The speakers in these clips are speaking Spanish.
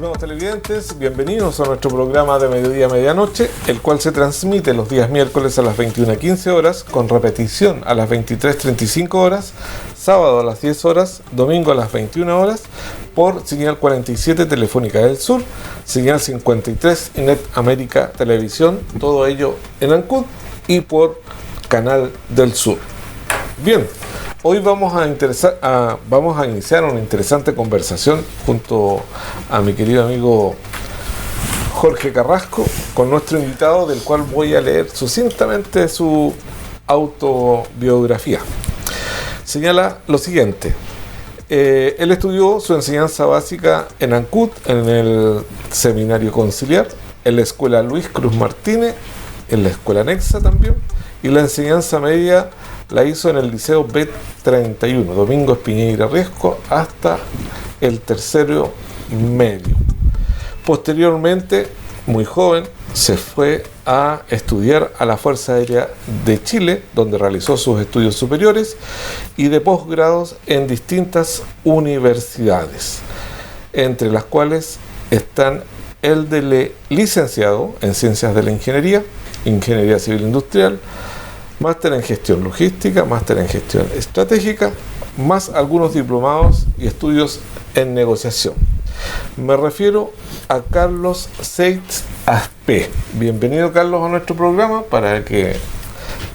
estimados televidentes, bienvenidos a nuestro programa de Mediodía a Medianoche, el cual se transmite los días miércoles a las 21:15 horas, con repetición a las 23:35 horas, sábado a las 10 horas, domingo a las 21 horas, por señal 47 Telefónica del Sur, señal 53 Net América Televisión, todo ello en Ancud, y por Canal del Sur. Bien. Hoy vamos a iniciar una interesante conversación junto a mi querido amigo Jorge Carrasco con nuestro invitado, del cual voy a leer sucintamente su autobiografía. Señala lo siguiente: él estudió su enseñanza básica en Ancud, en el Seminario Conciliar, en la Escuela Luis Cruz Martínez, en la Escuela Anexa también, y la enseñanza media la hizo en el Liceo B31, Domingo Espiñeira Riesco, hasta el tercero medio. Posteriormente, muy joven, se fue a estudiar a la Fuerza Aérea de Chile, donde realizó sus estudios superiores y de posgrados en distintas universidades, entre las cuales están el de licenciado en Ciencias de la Ingeniería, Ingeniería Civil Industrial, máster en Gestión Logística, máster en Gestión Estratégica, más algunos diplomados y estudios en negociación. Me refiero a Carlos Seitz Aspe. Bienvenido, Carlos, a nuestro programa para que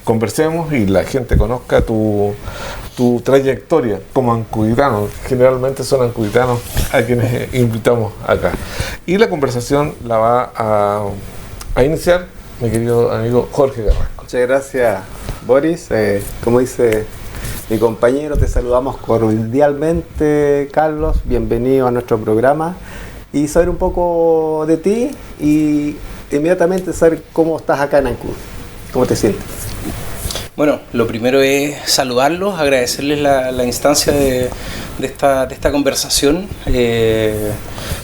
conversemos y la gente conozca tu trayectoria como ancuditano. Generalmente son ancuditanos a quienes invitamos acá. Y la conversación la va a iniciar mi querido amigo Jorge Carrasco. Muchas gracias, Boris. Como dice mi compañero, te saludamos cordialmente, Carlos. Bienvenido a nuestro programa. Y saber un poco de ti y inmediatamente saber cómo estás acá en Ancud. ¿Cómo te sientes? Bueno, lo primero es saludarlos, agradecerles la instancia de esta conversación.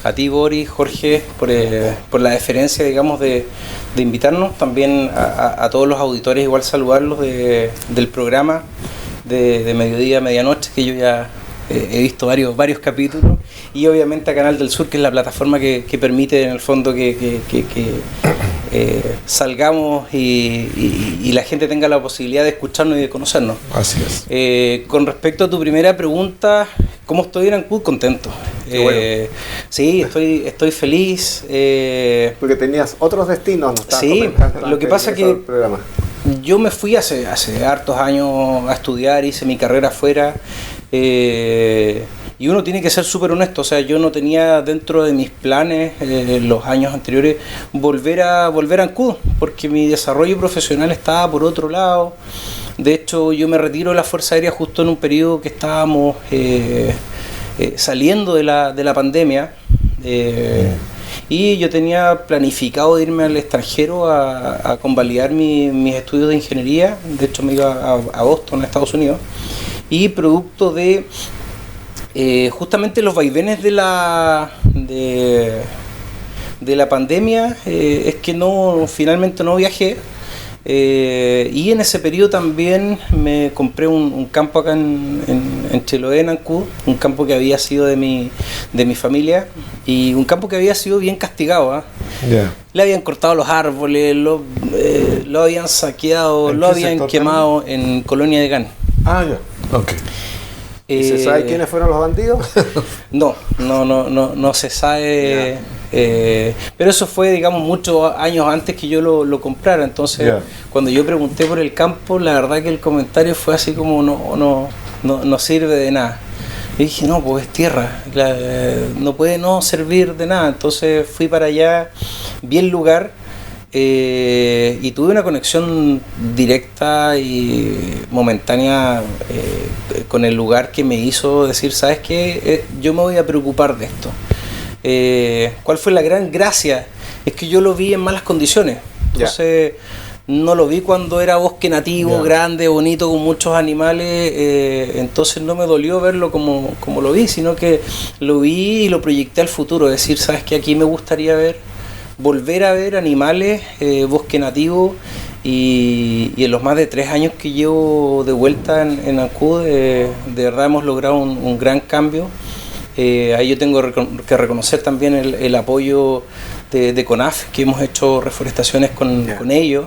A ti, Boris, Jorge, por la deferencia, digamos, de invitarnos. También a todos los auditores, igual saludarlos del programa de Mediodía a Medianoche, que yo ya he visto varios capítulos. Y obviamente a Canal del Sur, que es la plataforma que permite en el fondo que salgamos y la gente tenga la posibilidad de escucharnos y de conocernos. Así es. Con respecto a tu primera pregunta, ¿cómo estoy en Ancud? Contento. Bueno. Sí, estoy feliz. Porque tenías otros destinos, ¿no? Sí, lo que pasa es que yo me fui hace hartos años a estudiar, hice mi carrera afuera. Y uno tiene que ser súper honesto, o sea, yo no tenía dentro de mis planes los años anteriores volver a Ancud, porque mi desarrollo profesional estaba por otro lado. De hecho, yo me retiro de la Fuerza Aérea justo en un periodo que estábamos saliendo de la pandemia, y yo tenía planificado irme al extranjero a convalidar mis estudios de ingeniería. De hecho, me iba a Boston, a Estados Unidos, y producto de justamente los vaivenes de la pandemia, es que finalmente no viajé, y en ese periodo también me compré un campo acá en Chiloé, en Ancud, un campo que había sido de mi familia, y un campo que había sido bien castigado, ¿eh? Yeah. Le habían cortado los árboles, lo habían saqueado, lo habían quemado en Colonia de Gan. Ah, ya, ok. ¿Y se sabe quiénes fueron los bandidos? No se sabe. Pero eso fue, digamos, muchos años antes que yo lo comprara. Entonces, cuando yo pregunté por el campo, la verdad que el comentario fue así como no sirve de nada. Y dije, no, pues es tierra, no puede no servir de nada. Entonces fui para allá, vi el lugar. Y tuve una conexión directa y momentánea con el lugar, que me hizo decir, ¿sabes qué? Yo me voy a preocupar de esto. ¿Cuál fue la gran gracia? Es que yo lo vi en malas condiciones. Entonces, no lo vi cuando era bosque nativo, grande, bonito, con muchos animales. Entonces no me dolió verlo como lo vi, sino que lo vi y lo proyecté al futuro. Es decir, ¿sabes qué? Aquí me gustaría volver a ver animales, bosque nativo, y en los más de 3 años que llevo de vuelta en Ancud, de verdad hemos logrado un gran cambio. Ahí yo tengo que reconocer también el apoyo de CONAF, que hemos hecho reforestaciones con ellos.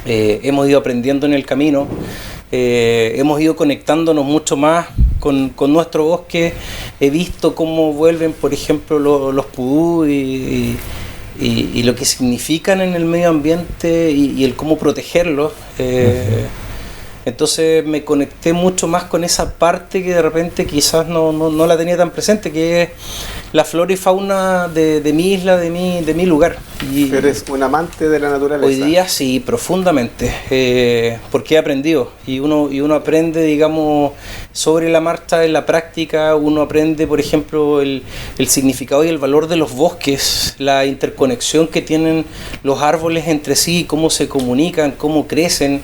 Hemos ido aprendiendo en el camino, hemos ido conectándonos mucho más con nuestro bosque. He visto cómo vuelven, por ejemplo, los pudú y lo que significan en el medio ambiente y el cómo protegerlos. Entonces me conecté mucho más con esa parte que de repente quizás no la tenía tan presente, que es la flora y fauna de mi isla, de mi lugar. Y ¿eres un amante de la naturaleza? Hoy día sí, profundamente, porque he aprendido y uno aprende, digamos, sobre la marcha, en la práctica. Uno aprende, por ejemplo, el significado y el valor de los bosques, la interconexión que tienen los árboles entre sí, cómo se comunican, cómo crecen.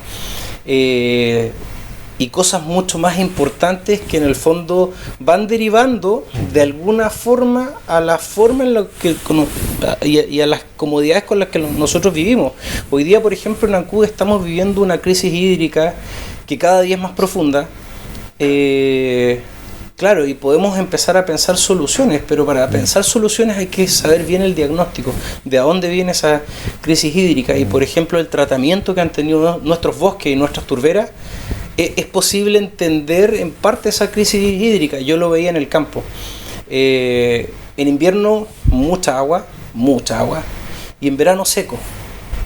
Y cosas mucho más importantes que en el fondo van derivando de alguna forma a la forma en la que y a las comodidades con las que nosotros vivimos. Hoy día, por ejemplo, en Ancud estamos viviendo una crisis hídrica que cada día es más profunda. Claro, y podemos empezar a pensar soluciones, pero para pensar soluciones hay que saber bien el diagnóstico, de a dónde viene esa crisis hídrica. Y por ejemplo, el tratamiento que han tenido nuestros bosques y nuestras turberas, es posible entender en parte esa crisis hídrica. Yo lo veía en el campo. En invierno mucha agua, y en verano seco.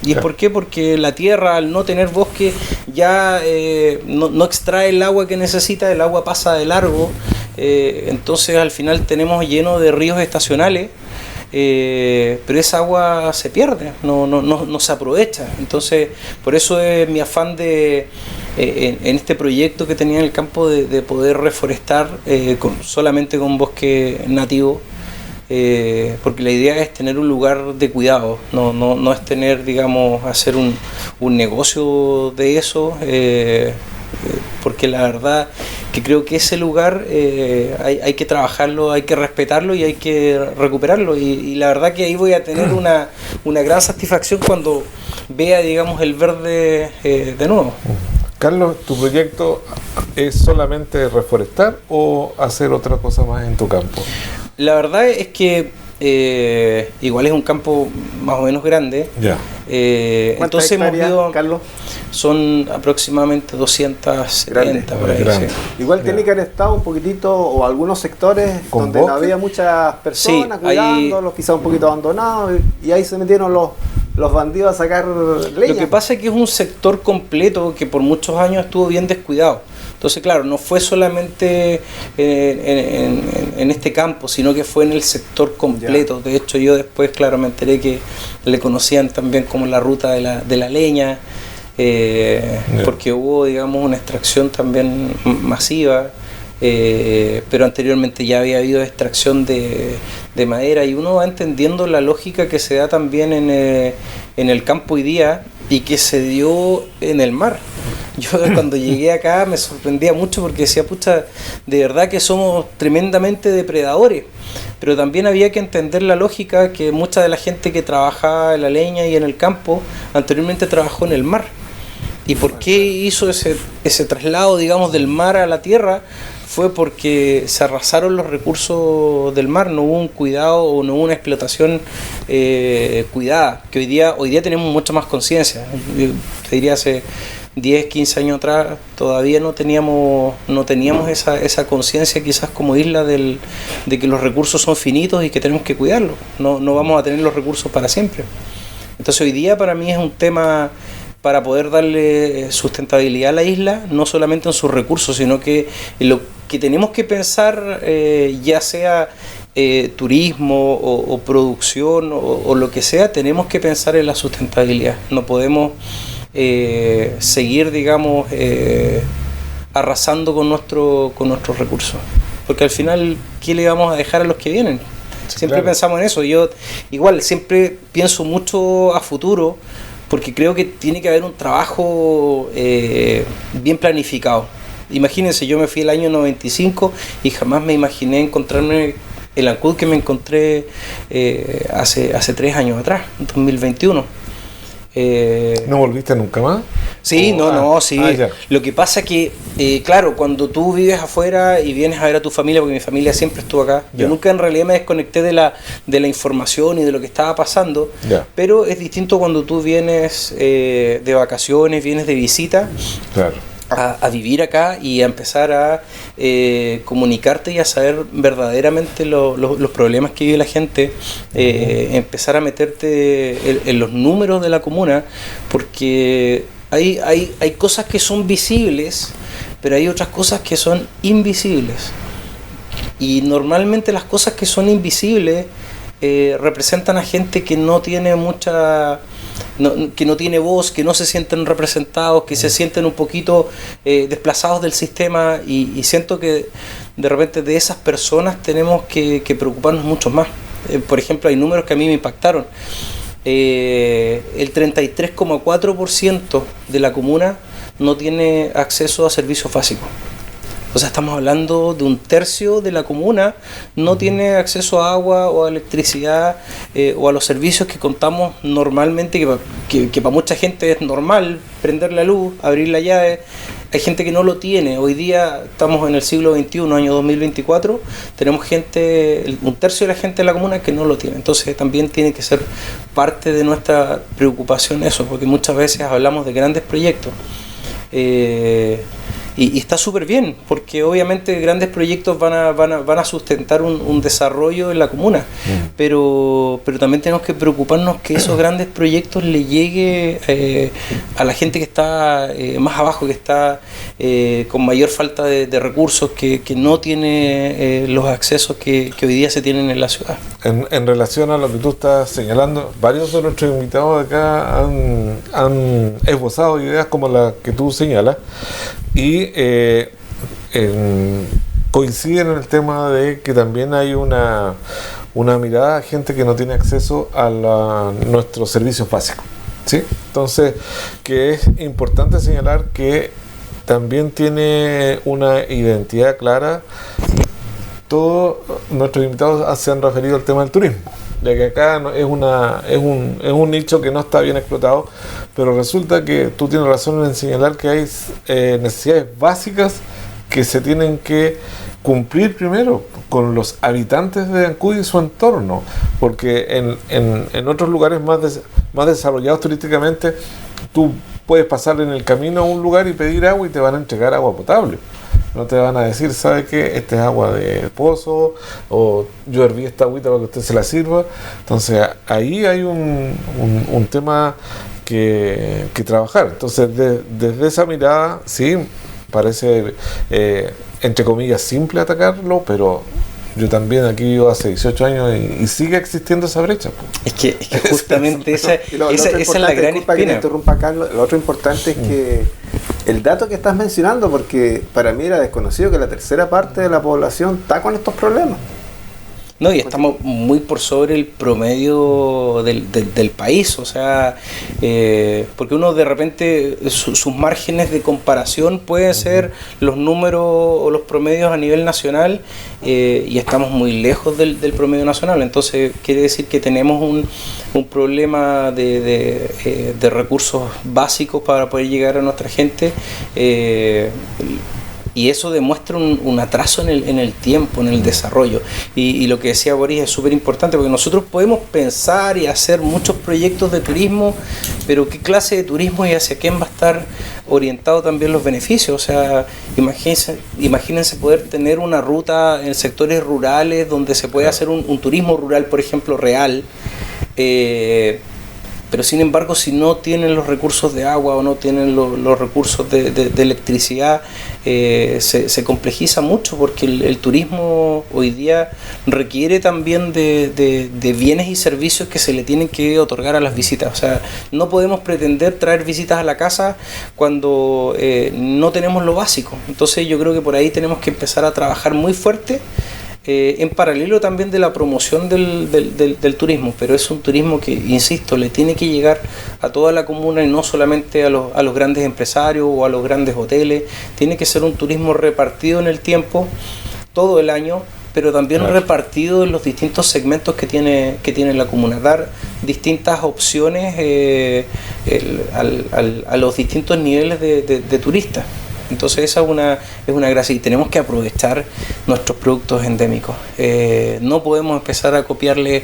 ¿Y por qué? Porque la tierra, al no tener bosque, ya no extrae el agua que necesita, el agua pasa de largo. Entonces al final tenemos lleno de ríos estacionales, pero esa agua se pierde, no se aprovecha. Entonces por eso es mi afán en este proyecto que tenía en el campo de poder reforestar solamente con bosque nativo. Porque la idea es tener un lugar de cuidado, no es tener, digamos, hacer un negocio de eso, porque la verdad que creo que ese lugar hay que trabajarlo, hay que respetarlo y hay que recuperarlo, y la verdad que ahí voy a tener una gran satisfacción cuando vea, digamos, el verde de nuevo. Carlos, ¿tu proyecto es solamente reforestar o hacer otra cosa más en tu campo? La verdad es que igual es un campo más o menos grande. Ya. Entonces hemos ido, Carlos? Son aproximadamente 270 por ahí. Sí. Igual tiene que haber estado un poquitito, o algunos sectores donde no había muchas personas cuidándolos, quizás un poquito abandonados, y ahí se metieron los bandidos a sacar leña. Lo que pasa es que es un sector completo que por muchos años estuvo bien descuidado. Entonces, claro, no fue solamente en este campo, sino que fue en el sector completo. Ya. De hecho, yo después, claro, me enteré que le conocían también como la ruta de la leña, porque hubo, digamos, una extracción también masiva, pero anteriormente ya había habido extracción de madera, y uno va entendiendo la lógica que se da también en el campo hoy día y que se dio en el mar. Yo cuando llegué acá me sorprendía mucho porque decía, pucha, de verdad que somos tremendamente depredadores, pero también había que entender la lógica que mucha de la gente que trabajaba en la leña y en el campo anteriormente trabajó en el mar. ¿Y por qué hizo ese traslado, digamos, del mar a la tierra? Fue porque se arrasaron los recursos del mar, no hubo un cuidado o no hubo una explotación cuidada, que hoy día tenemos mucha más conciencia. Yo te diría hace 10, 15 años atrás todavía no teníamos esa conciencia quizás como isla de que los recursos son finitos y que tenemos que cuidarlos, no vamos a tener los recursos para siempre. Entonces hoy día para mí es un tema para poder darle sustentabilidad a la isla, no solamente en sus recursos, sino que en lo que tenemos que pensar, ya sea turismo o producción o lo que sea, tenemos que pensar en la sustentabilidad. No podemos seguir, digamos, arrasando con nuestros recursos, porque al final, ¿qué le vamos a dejar a los que vienen? Siempre pensamos en eso. Yo igual siempre pienso mucho a futuro, porque creo que tiene que haber un trabajo bien planificado. Imagínense, yo me fui el año 95 y jamás me imaginé encontrarme el Ancud que me encontré hace 3 años atrás, en 2021. ¿No volviste nunca más? Sí, sí. Lo que pasa que, claro, cuando tú vives afuera y vienes a ver a tu familia, porque mi familia siempre estuvo acá, yo nunca en realidad me desconecté de la información y de lo que estaba pasando, pero es distinto cuando tú vienes de vacaciones, vienes de visita. Claro. A vivir acá y a empezar a comunicarte y a saber verdaderamente los problemas que vive la gente, empezar a meterte en los números de la comuna, porque hay cosas que son visibles, pero hay otras cosas que son invisibles. Y normalmente las cosas que son invisibles representan a gente que no tiene que no tiene voz, que no se sienten representados, que se sienten un poquito desplazados del sistema, y siento que de repente de esas personas tenemos que preocuparnos mucho más. Por ejemplo, hay números que a mí me impactaron. El 33,4% de la comuna no tiene acceso a servicios básicos. O sea, estamos hablando de un tercio de la comuna no tiene acceso a agua o a electricidad o a los servicios que contamos normalmente, que para mucha gente es normal prender la luz, abrir la llave. Hay gente que no lo tiene. Hoy día estamos en el siglo XXI, año 2024, tenemos un tercio de la gente de la comuna que no lo tiene. Entonces también tiene que ser parte de nuestra preocupación eso, porque muchas veces hablamos de grandes proyectos. Y está súper bien, porque obviamente grandes proyectos van a sustentar un desarrollo en la comuna, pero también tenemos que preocuparnos que esos grandes proyectos le llegue a la gente que está más abajo, que está con mayor falta de recursos, que no tiene los accesos que hoy día se tienen en la ciudad. En relación a lo que tú estás señalando, varios de nuestros invitados de acá han esbozado ideas como la que tú señalas, y coinciden en el tema de que también hay una mirada a gente que no tiene acceso a nuestros servicios básicos, ¿sí? Entonces, que es importante señalar que también tiene una identidad clara. Todos nuestros invitados se han referido al tema del turismo, ya que acá es un nicho que no está bien explotado, pero resulta que tú tienes razón en señalar que hay necesidades básicas que se tienen que cumplir primero con los habitantes de Ancud y su entorno, porque en otros lugares más desarrollados turísticamente, tú puedes pasar en el camino a un lugar y pedir agua y te van a entregar agua potable. No te van a decir, ¿sabe qué? Esta es agua de pozo, o yo herví esta agüita para que usted se la sirva. Entonces ahí hay un tema que trabajar. Entonces desde esa mirada, sí, parece entre comillas simple atacarlo, pero yo también aquí vivo hace 18 años y sigue existiendo esa brecha. Es que justamente esa es la gran espina. Que me interrumpa, Carlos. Lo otro importante es que el dato que estás mencionando, porque para mí era desconocido que la tercera parte de la población está con estos problemas. No, y estamos muy por sobre el promedio del país, o sea, porque uno de repente, sus márgenes de comparación pueden ser los números o los promedios a nivel nacional, y estamos muy lejos del promedio nacional. Entonces quiere decir que tenemos un problema de recursos básicos para poder llegar a nuestra gente, y eso demuestra un atraso en el tiempo, en el desarrollo. Y lo que decía Boris es súper importante, porque nosotros podemos pensar y hacer muchos proyectos de turismo, pero ¿qué clase de turismo y hacia quién va a estar orientado también los beneficios? O sea, imagínense poder tener una ruta en sectores rurales donde se puede hacer un turismo rural, por ejemplo, real, pero sin embargo, si no tienen los recursos de agua o no tienen los recursos de electricidad, se complejiza mucho, porque el turismo hoy día requiere también de bienes y servicios que se le tienen que otorgar a las visitas. O sea, no podemos pretender traer visitas a la casa cuando no tenemos lo básico. Entonces yo creo que por ahí tenemos que empezar a trabajar muy fuerte, en paralelo también de la promoción del turismo, pero es un turismo que, insisto, le tiene que llegar a toda la comuna y no solamente a los grandes empresarios o a los grandes hoteles. Tiene que ser un turismo repartido en el tiempo, todo el año, pero también repartido en los distintos segmentos que tiene la comuna, dar distintas opciones a los distintos niveles de turistas. Entonces esa es una gracia y tenemos que aprovechar nuestros productos endémicos. No podemos empezar a copiarle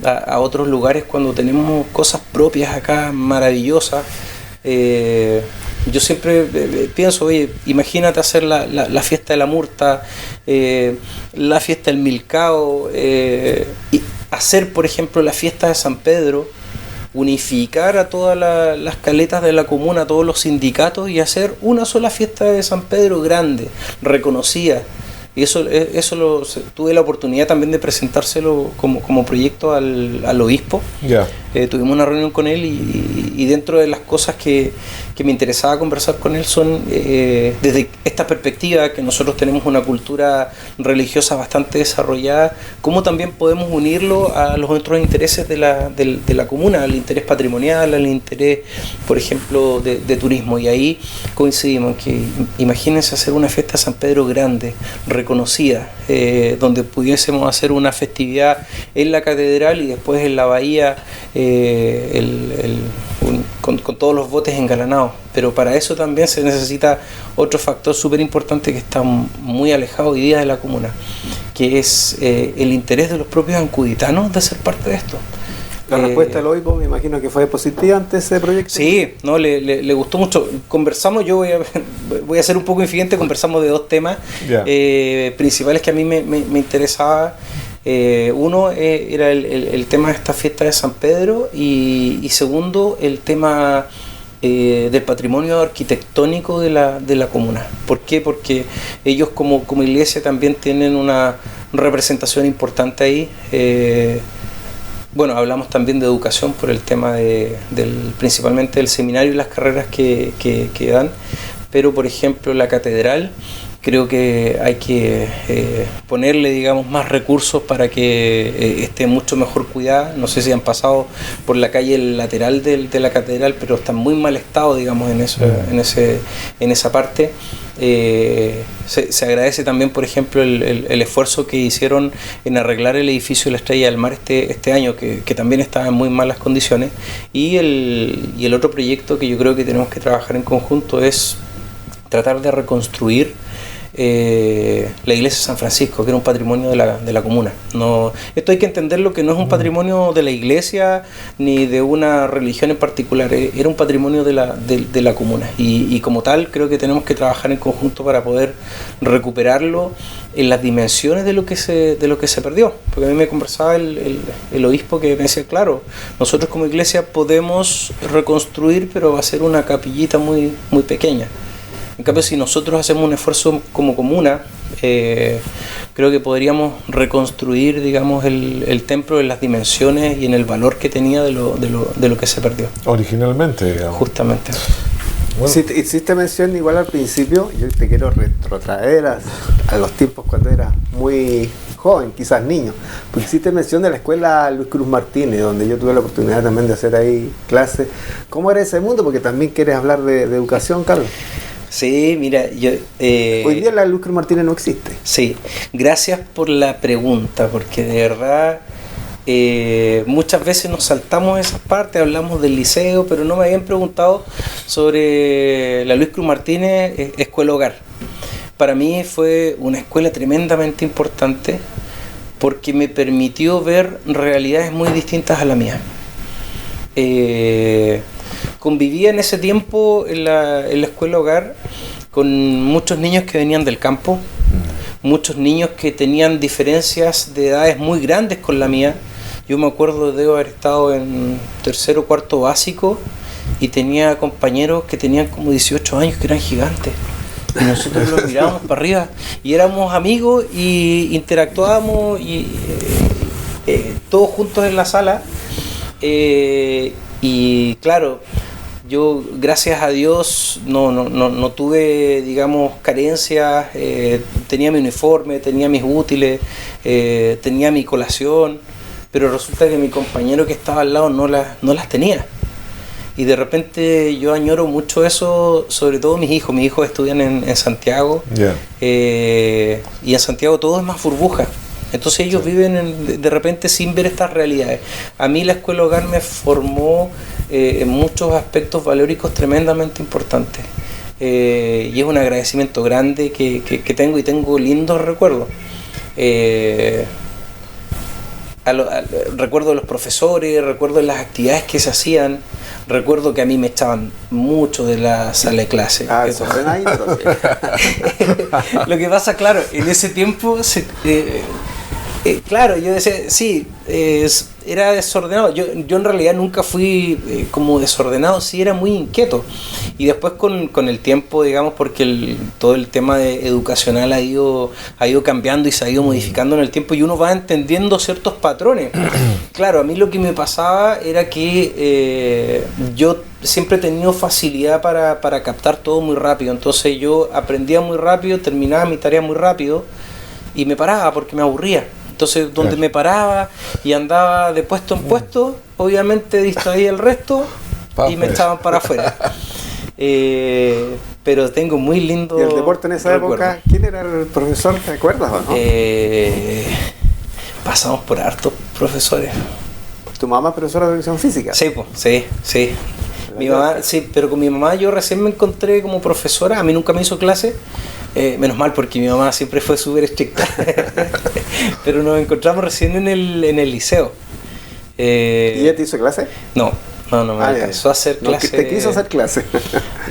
a otros lugares cuando tenemos cosas propias acá maravillosas. Yo siempre pienso, oye, imagínate hacer la fiesta de la Murta, la fiesta del Milcao, y hacer, por ejemplo, la fiesta de San Pedro, unificar a todas las caletas de la comuna, a todos los sindicatos y hacer una sola fiesta de San Pedro grande, reconocida. Y eso tuve la oportunidad también de presentárselo como proyecto al obispo. Yeah. Tuvimos una reunión con él y dentro de las cosas que me interesaba conversar con él son desde esta perspectiva que nosotros tenemos una cultura religiosa bastante desarrollada, cómo también podemos unirlo a los otros intereses de la comuna, al interés patrimonial, al interés, por ejemplo, de turismo. Y ahí coincidimos en que imagínense hacer una fiesta de San Pedro grande, reconocida, donde pudiésemos hacer una festividad en la catedral y después en la bahía, con todos los botes engalanados. Pero para eso también se necesita otro factor súper importante que está muy alejado hoy día de la comuna, que es el interés de los propios ancuditanos de ser parte de esto. La respuesta del obispo me imagino que fue positiva ante ese proyecto. Sí, no, le gustó mucho. Conversamos, yo voy a ser un poco infidente, conversamos de dos temas principales que a mí me interesaba. Uno era el tema de esta fiesta de San Pedro y segundo el tema del patrimonio arquitectónico de la comuna. ¿Por qué? Porque ellos como iglesia también tienen una representación importante ahí. Bueno, hablamos también de educación por el tema principalmente del seminario y las carreras que dan, pero por ejemplo la catedral creo que hay que ponerle, digamos, más recursos para que esté mucho mejor cuidada. No sé si han pasado por la calle lateral de la catedral, pero está en muy mal estado, digamos, en esa parte. Se agradece también, por ejemplo, el esfuerzo que hicieron en arreglar el edificio de la Estrella del Mar este año, que también estaba en muy malas condiciones. Y el otro proyecto que yo creo que tenemos que trabajar en conjunto es tratar de reconstruir la iglesia de San Francisco, que era un patrimonio de la comuna. Esto hay que entenderlo, que no es un patrimonio de la iglesia ni de una religión en particular, era un patrimonio de la comuna y como tal creo que tenemos que trabajar en conjunto para poder recuperarlo en las dimensiones de lo que se perdió. Porque a mí me conversaba el obispo que me decía, claro, nosotros como iglesia podemos reconstruir, pero va a ser una capillita muy, muy pequeña. En cambio, si nosotros hacemos un esfuerzo como comuna, creo que podríamos reconstruir, digamos, el templo en las dimensiones y en el valor que tenía de lo que se perdió. Originalmente, digamos. Justamente. Bueno. Si hiciste mención igual al principio, yo te quiero retrotraer a los tiempos cuando eras muy joven, quizás niño, porque hiciste mención de la escuela Luis Cruz Martínez, donde yo tuve la oportunidad también de hacer ahí clases. ¿Cómo era ese mundo? Porque también quieres hablar de educación, Carlos. Sí, mira, yo... Hoy día la Luis Cruz Martínez no existe. Sí, gracias por la pregunta, porque de verdad muchas veces nos saltamos esas partes, hablamos del liceo, pero no me habían preguntado sobre la Luis Cruz Martínez Escuela Hogar. Para mí fue una escuela tremendamente importante porque me permitió ver realidades muy distintas a la mía. Convivía en ese tiempo en la escuela hogar con muchos niños que venían del campo, muchos niños que tenían diferencias de edades muy grandes con la mía. Yo me acuerdo de haber estado en tercero o cuarto básico y tenía compañeros que tenían como 18 años que eran gigantes. Y nosotros los mirábamos para arriba y éramos amigos y interactuábamos y todos juntos en la sala. Y claro, yo gracias a Dios no tuve, digamos, carencias, tenía mi uniforme, tenía mis útiles, tenía mi colación, pero resulta que mi compañero que estaba al lado no las tenía. Y de repente yo añoro mucho eso, sobre todo mis hijos estudian en Santiago, y en Santiago todo es más burbuja. Entonces ellos viven de repente sin ver estas realidades. A mí la escuela hogar me formó en muchos aspectos valóricos tremendamente importantes. Y es un agradecimiento grande que tengo, y tengo lindos recuerdos. Recuerdo de los profesores, recuerdo de las actividades que se hacían, recuerdo que a mí me echaban mucho de la sala de clase. Eso ven ahí. Lo que pasa, claro, en ese tiempo, claro, yo decía, sí, era desordenado. Yo en realidad nunca fui como desordenado, sí era muy inquieto. Y después con el tiempo, digamos, porque todo el tema educacional ha ido cambiando y se ha ido modificando en el tiempo, y uno va entendiendo ciertos patrones. Claro, a mí lo que me pasaba era que yo siempre he tenido facilidad para captar todo muy rápido. Entonces yo aprendía muy rápido, terminaba mi tarea muy rápido y me paraba porque me aburría. Entonces, donde me paraba y andaba de puesto en puesto, obviamente distraía el resto y me echaban para afuera. Pero tengo muy lindo. ¿Y el deporte en esa época? ¿Quién era el profesor? ¿Te acuerdas o no? Pasamos por hartos profesores. ¿Tu mamá es profesora de educación física? Sí, pues, sí. Mi mamá, sí, pero con mi mamá yo recién me encontré como profesora. A mí nunca me hizo clase. Menos mal, porque mi mamá siempre fue súper estricta. Pero nos encontramos recién en el liceo. ¿Y ella te hizo clase? No me alcanzó a hacer clase. ¿Te quiso hacer clase?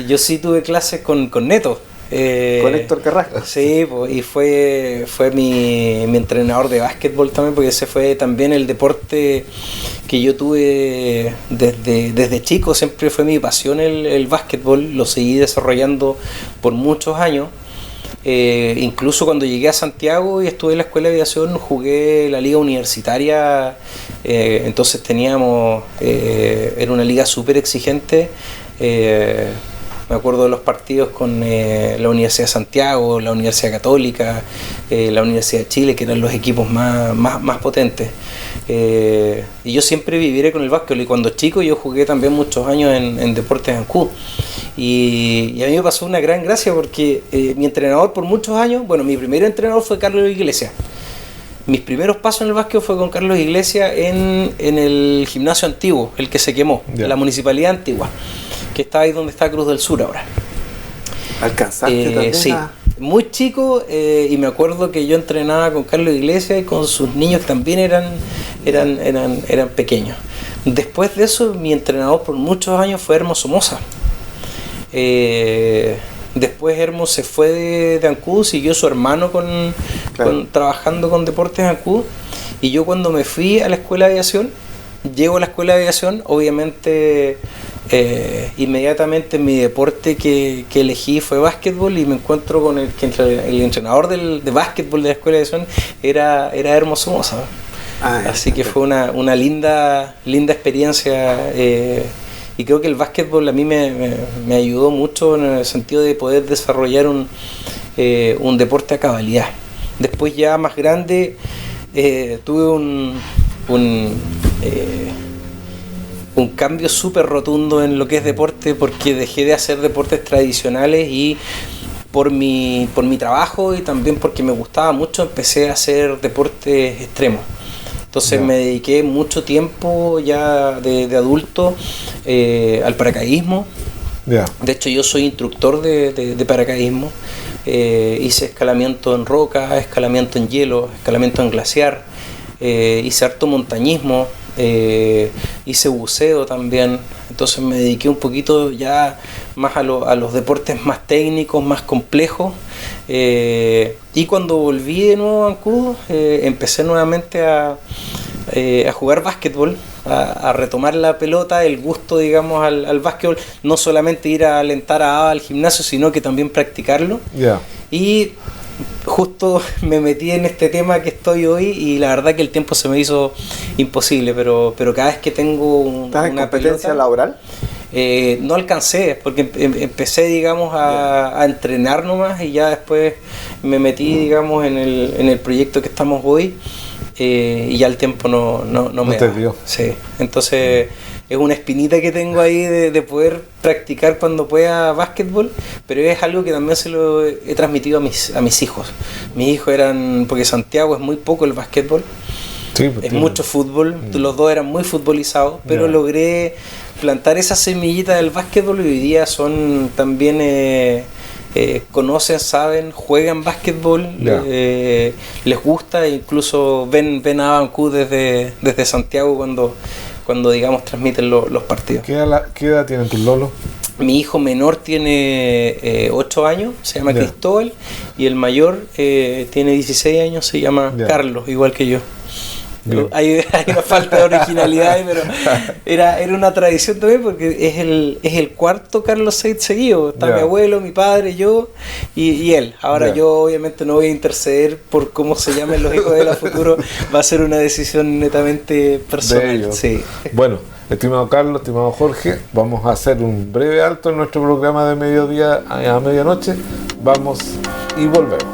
Yo sí tuve clases con Neto. Con Héctor Carrasco. Sí, y fue mi entrenador de básquetbol también, porque ese fue también el deporte que yo tuve desde chico. Siempre fue mi pasión el básquetbol. Lo seguí desarrollando por muchos años. Incluso cuando llegué a Santiago y estuve en la escuela de aviación, jugué la liga universitaria. Entonces teníamos, era una liga súper exigente. Me acuerdo de los partidos con la Universidad de Santiago, la Universidad Católica, la Universidad de Chile, que eran los equipos más potentes. Y yo siempre viviré con el básquetbol, y cuando chico yo jugué también muchos años en Deportes Ancud. Y a mí me pasó una gran gracia, porque mi entrenador por muchos años, bueno, mi primer entrenador fue Carlos Iglesias. Mis primeros pasos en el básquet fue con Carlos Iglesias en el gimnasio antiguo, el que se quemó, la municipalidad antigua, que está ahí donde está Cruz del Sur ahora. ¿Alcanzaste también? Sí, muy chico, y me acuerdo que yo entrenaba con Carlos Iglesias y con sus niños, que también eran pequeños. Después de eso, mi entrenador por muchos años fue Hermo Somoza. Después Hermo se fue de Ancud, siguió su hermano trabajando con Deportes Ancud, y yo cuando me fui a la escuela de aviación, llego a la escuela de aviación, obviamente inmediatamente mi deporte que elegí fue básquetbol, y me encuentro con el entrenador de básquetbol de la escuela de aviación era Hermo Somoza. Así que fue una linda experiencia. Y creo que el básquetbol a mí me ayudó mucho en el sentido de poder desarrollar un deporte a cabalidad. Después, ya más grande, tuve un cambio súper rotundo en lo que es deporte, porque dejé de hacer deportes tradicionales, y por mi trabajo, y también porque me gustaba mucho, empecé a hacer deportes extremos. Entonces me dediqué mucho tiempo ya de adulto al paracaidismo. De hecho, yo soy instructor de paracaidismo. Hice escalamiento en roca, escalamiento en hielo, escalamiento en glaciar. Hice harto montañismo, hice buceo también. Entonces me dediqué un poquito ya más a los deportes más técnicos, más complejos. Y cuando volví de nuevo a Ancud, empecé nuevamente a jugar básquetbol, a retomar la pelota, el gusto, digamos, al básquetbol, no solamente ir a alentar al gimnasio, sino que también practicarlo. Y justo me metí en este tema que estoy hoy, y la verdad que el tiempo se me hizo imposible, pero cada vez que tengo ¿Estás en competencia laboral? No alcancé, porque empecé, digamos, a entrenar nomás, y ya después me metí, digamos, en el proyecto que estamos hoy, y ya el tiempo no me te da. dio. Sí. Entonces es una espinita que tengo ahí de poder practicar cuando pueda básquetbol, pero es algo que también se lo he transmitido a mis hijos. Mis hijos porque Santiago es muy poco el básquetbol, sí, es mucho fútbol, los dos eran muy futbolizados, pero logré plantar esa semillita del básquetbol y hoy día son también... conocen, saben, juegan básquetbol, les gusta, incluso ven a Abancú desde Santiago cuando digamos transmiten los partidos. ¿Qué edad tienen tus lolos? Mi hijo menor tiene 8 años, se llama Cristóbal, y el mayor tiene 16 años, se llama Carlos, igual que yo. Hay una falta de originalidad, pero era una tradición también porque es el cuarto Carlos Seid seguido. Está mi abuelo, mi padre, yo y él. Ahora yo obviamente no voy a interceder por cómo se llamen los hijos de la futuro. Va a ser una decisión netamente personal. Sí. Bueno, estimado Carlos, estimado Jorge, vamos a hacer un breve alto en nuestro programa de mediodía a medianoche. Vamos y volvemos.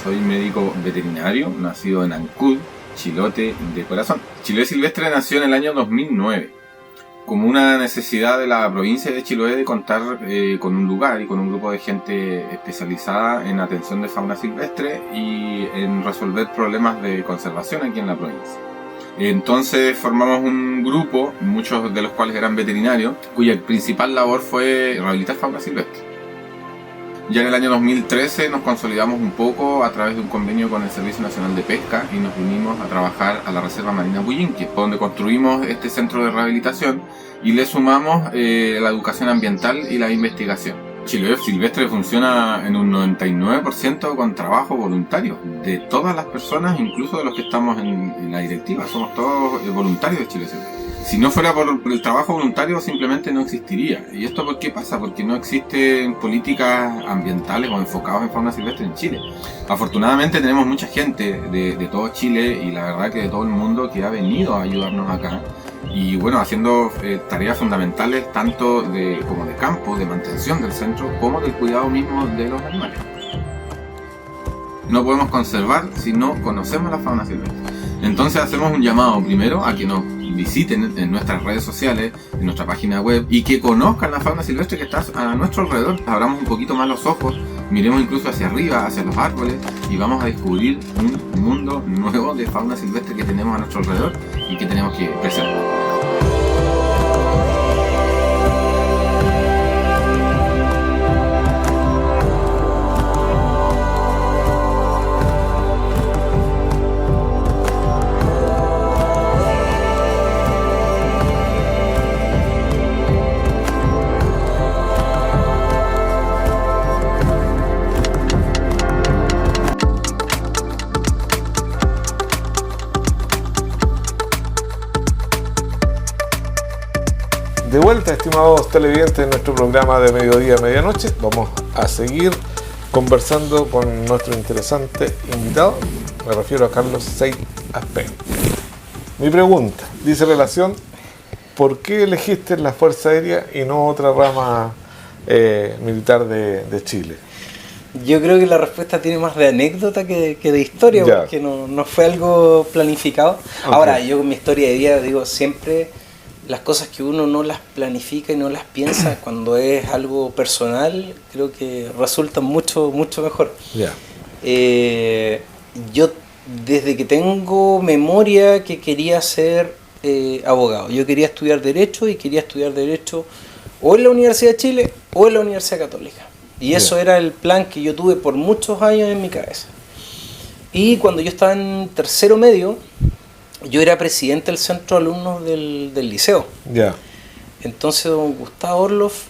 Soy médico veterinario, nacido en Ancud, Chilote de corazón. Chiloé Silvestre nació en el año 2009, como una necesidad de la provincia de Chiloé de contar con un lugar y con un grupo de gente especializada en atención de fauna silvestre y en resolver problemas de conservación aquí en la provincia. Entonces formamos un grupo, muchos de los cuales eran veterinarios, cuya principal labor fue rehabilitar fauna silvestre. Ya en el año 2013 nos consolidamos un poco a través de un convenio con el Servicio Nacional de Pesca y nos vinimos a trabajar a la Reserva Marina Puyinqui, donde construimos este centro de rehabilitación y le sumamos la educación ambiental y la investigación. Chiloé Silvestre funciona en un 99% con trabajo voluntario de todas las personas, incluso de los que estamos en la directiva. Somos todos voluntarios de Chiloé Silvestre. Si no fuera por el trabajo voluntario, simplemente no existiría. ¿Y esto por qué pasa? Porque no existen políticas ambientales o enfocadas en fauna silvestre en Chile. Afortunadamente tenemos mucha gente de todo Chile y la verdad que de todo el mundo que ha venido a ayudarnos acá. Y bueno, haciendo tareas fundamentales tanto como de campo, de mantención del centro, como del cuidado mismo de los animales. No podemos conservar si no conocemos la fauna silvestre. Entonces hacemos un llamado primero a que nos visiten en nuestras redes sociales, en nuestra página web y que conozcan la fauna silvestre que está a nuestro alrededor. Abramos un poquito más los ojos, miremos incluso hacia arriba, hacia los árboles y vamos a descubrir un mundo nuevo de fauna silvestre que tenemos a nuestro alrededor y que tenemos que preservar. De vuelta, estimados televidentes, en nuestro programa de mediodía a medianoche. Vamos a seguir conversando con nuestro interesante invitado. Me refiero a Carlos Seid Aspén. Mi pregunta dice relación: ¿por qué elegiste la Fuerza Aérea y no otra rama militar de Chile? Yo creo que la respuesta tiene más de anécdota que de historia, porque no fue algo planificado. Okay. Ahora, yo con mi historia de vida digo siempre, las cosas que uno no las planifica y no las piensa, cuando es algo personal, creo que resultan mucho mejor. Yo desde que tengo memoria que quería ser abogado. Yo quería estudiar Derecho y quería estudiar Derecho o en la Universidad de Chile o en la Universidad Católica. Y eso era el plan que yo tuve por muchos años en mi cabeza. Y cuando yo estaba en tercero medio, yo era presidente del centro de alumnos del liceo. Entonces don Gustavo Orloff